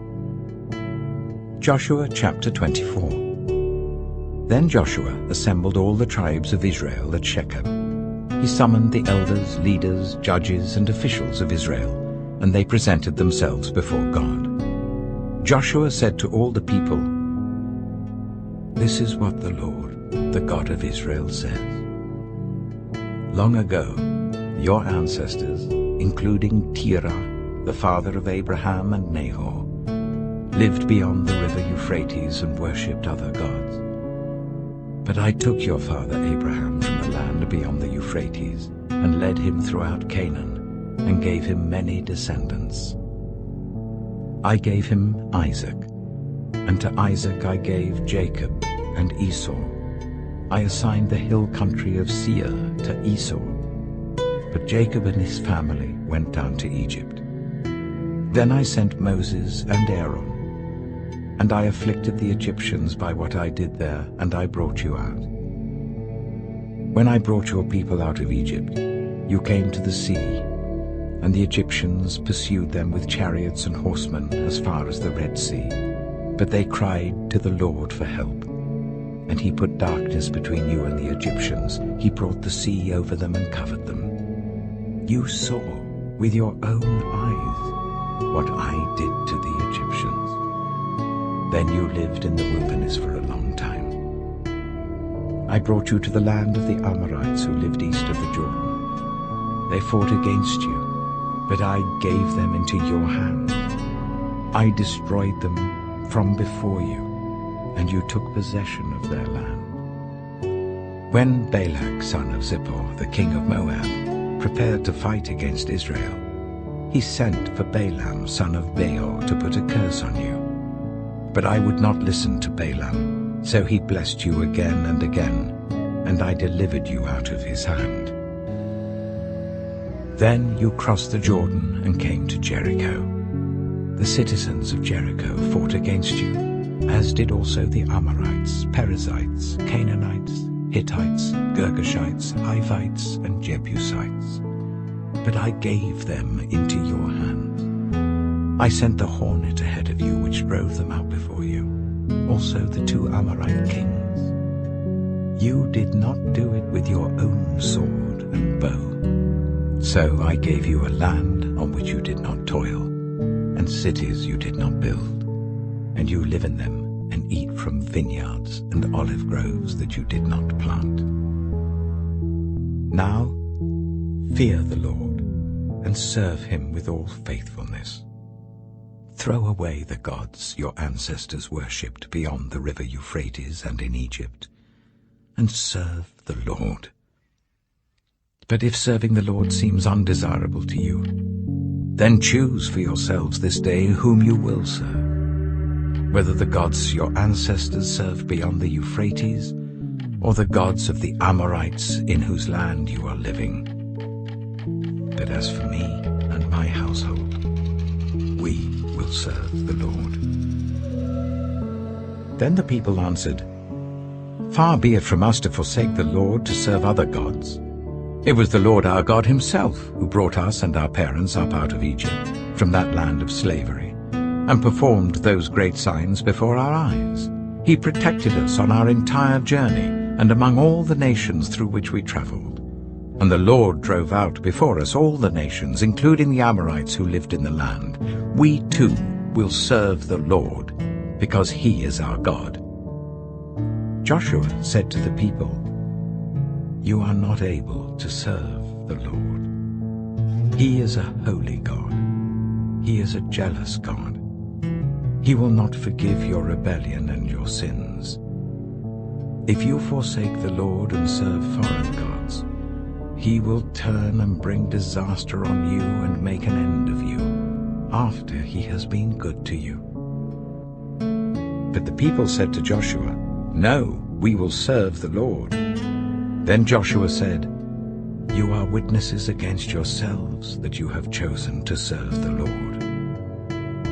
Joshua chapter 24. Then Joshua assembled all the tribes of Israel at Shechem. He summoned the elders, leaders, judges, and officials of Israel, and they presented themselves before God. Joshua said to all the people, "This is what the Lord, the God of Israel, says. Long ago, your ancestors, including Terah, the father of Abraham and Nahor, lived beyond the river Euphrates and worshipped other gods. But I took your father Abraham from the land beyond the Euphrates and led him throughout Canaan and gave him many descendants. I gave him Isaac, and to Isaac I gave Jacob and Esau. I assigned the hill country of Seir to Esau. But Jacob and his family went down to Egypt. Then I sent Moses and Aaron, and I afflicted the Egyptians by what I did there, and I brought you out. When I brought your people out of Egypt, you came to the sea, and the Egyptians pursued them with chariots and horsemen as far as the Red Sea. But they cried to the Lord for help, and he put darkness between you and the Egyptians. He brought the sea over them and covered them. You saw with your own eyes what I did to the Egyptians. Then you lived in the wilderness for a long time. I brought you to the land of the Amorites who lived east of the Jordan. They fought against you, but I gave them into your hand. I destroyed them from before you, and you took possession of their land. When Balak, son of Zippor, the king of Moab, prepared to fight against Israel, he sent for Balaam, son of Beor, to put a curse on you. But I would not listen to Balaam, so he blessed you again and again, and I delivered you out of his hand. Then you crossed the Jordan and came to Jericho. The citizens of Jericho fought against you, as did also the Amorites, Perizzites, Canaanites, Hittites, Girgashites, Hivites, and Jebusites. But I gave them into your hands. I sent the hornet ahead of you, which drove them out before you, also the 2 Amorite kings. You did not do it with your own sword and bow. So I gave you a land on which you did not toil, and cities you did not build, and you live in them and eat from vineyards and olive groves that you did not plant. Now fear the Lord and serve him with all faithfulness. Throw away the gods your ancestors worshipped beyond the river Euphrates and in Egypt, and serve the Lord. But if serving the Lord seems undesirable to you, then choose for yourselves this day whom you will serve, whether the gods your ancestors served beyond the Euphrates, or the gods of the Amorites in whose land you are living. But as for me and my household, we will serve the Lord." Then the people answered, "Far be it from us to forsake the Lord to serve other gods. It was the Lord our God himself who brought us and our parents up out of Egypt, from that land of slavery, and performed those great signs before our eyes. He protected us on our entire journey and among all the nations through which we traveled. And the Lord drove out before us all the nations, including the Amorites who lived in the land. We too will serve the Lord, because he is our God." Joshua said to the people, "You are not able to serve the Lord. He is a holy God. He is a jealous God. He will not forgive your rebellion and your sins. If you forsake the Lord and serve foreign gods, he will turn and bring disaster on you and make an end of you, after he has been good to you." But the people said to Joshua, "No, we will serve the Lord." Then Joshua said, "You are witnesses against yourselves that you have chosen to serve the Lord."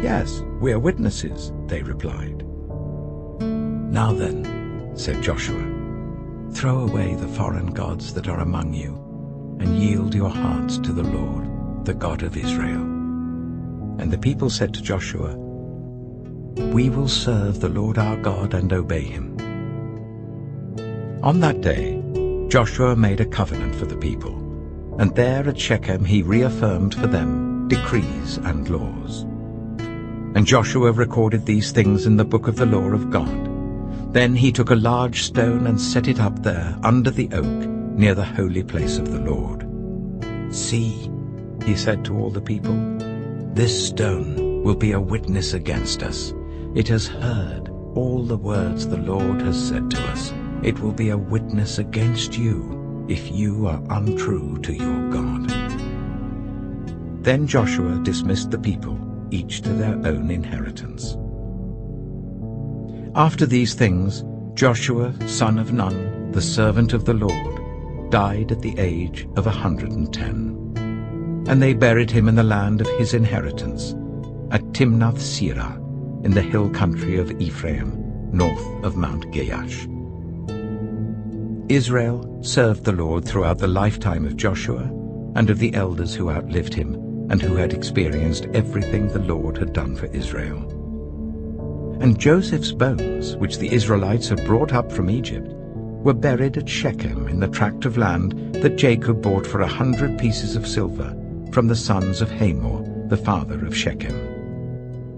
"Yes, we are witnesses," they replied. "Now then," said Joshua, "throw away the foreign gods that are among you, and yield your hearts to the Lord, the God of Israel." And the people said to Joshua, "We will serve the Lord our God and obey him." On that day, Joshua made a covenant for the people, and there at Shechem he reaffirmed for them decrees and laws. And Joshua recorded these things in the book of the law of God. Then he took a large stone and set it up there under the oak near the holy place of the Lord. "See," he said to all the people, "this stone will be a witness against us. It has heard all the words the Lord has said to us. It will be a witness against you if you are untrue to your God." Then Joshua dismissed the people, each to their own inheritance. After these things, Joshua, son of Nun, the servant of the Lord, died at the age of 110. And they buried him in the land of his inheritance, at Timnath-Serah, in the hill country of Ephraim, north of Mount Gaash. Israel served the Lord throughout the lifetime of Joshua and of the elders who outlived him and who had experienced everything the Lord had done for Israel. And Joseph's bones, which the Israelites had brought up from Egypt, were buried at Shechem in the tract of land that Jacob bought for 100 pieces of silver from the sons of Hamor, the father of Shechem.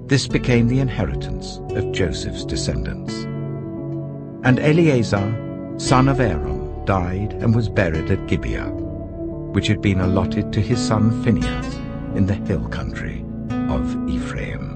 This became the inheritance of Joseph's descendants. And Eleazar, son of Aaron, died and was buried at Gibeah, which had been allotted to his son Phinehas in the hill country of Ephraim.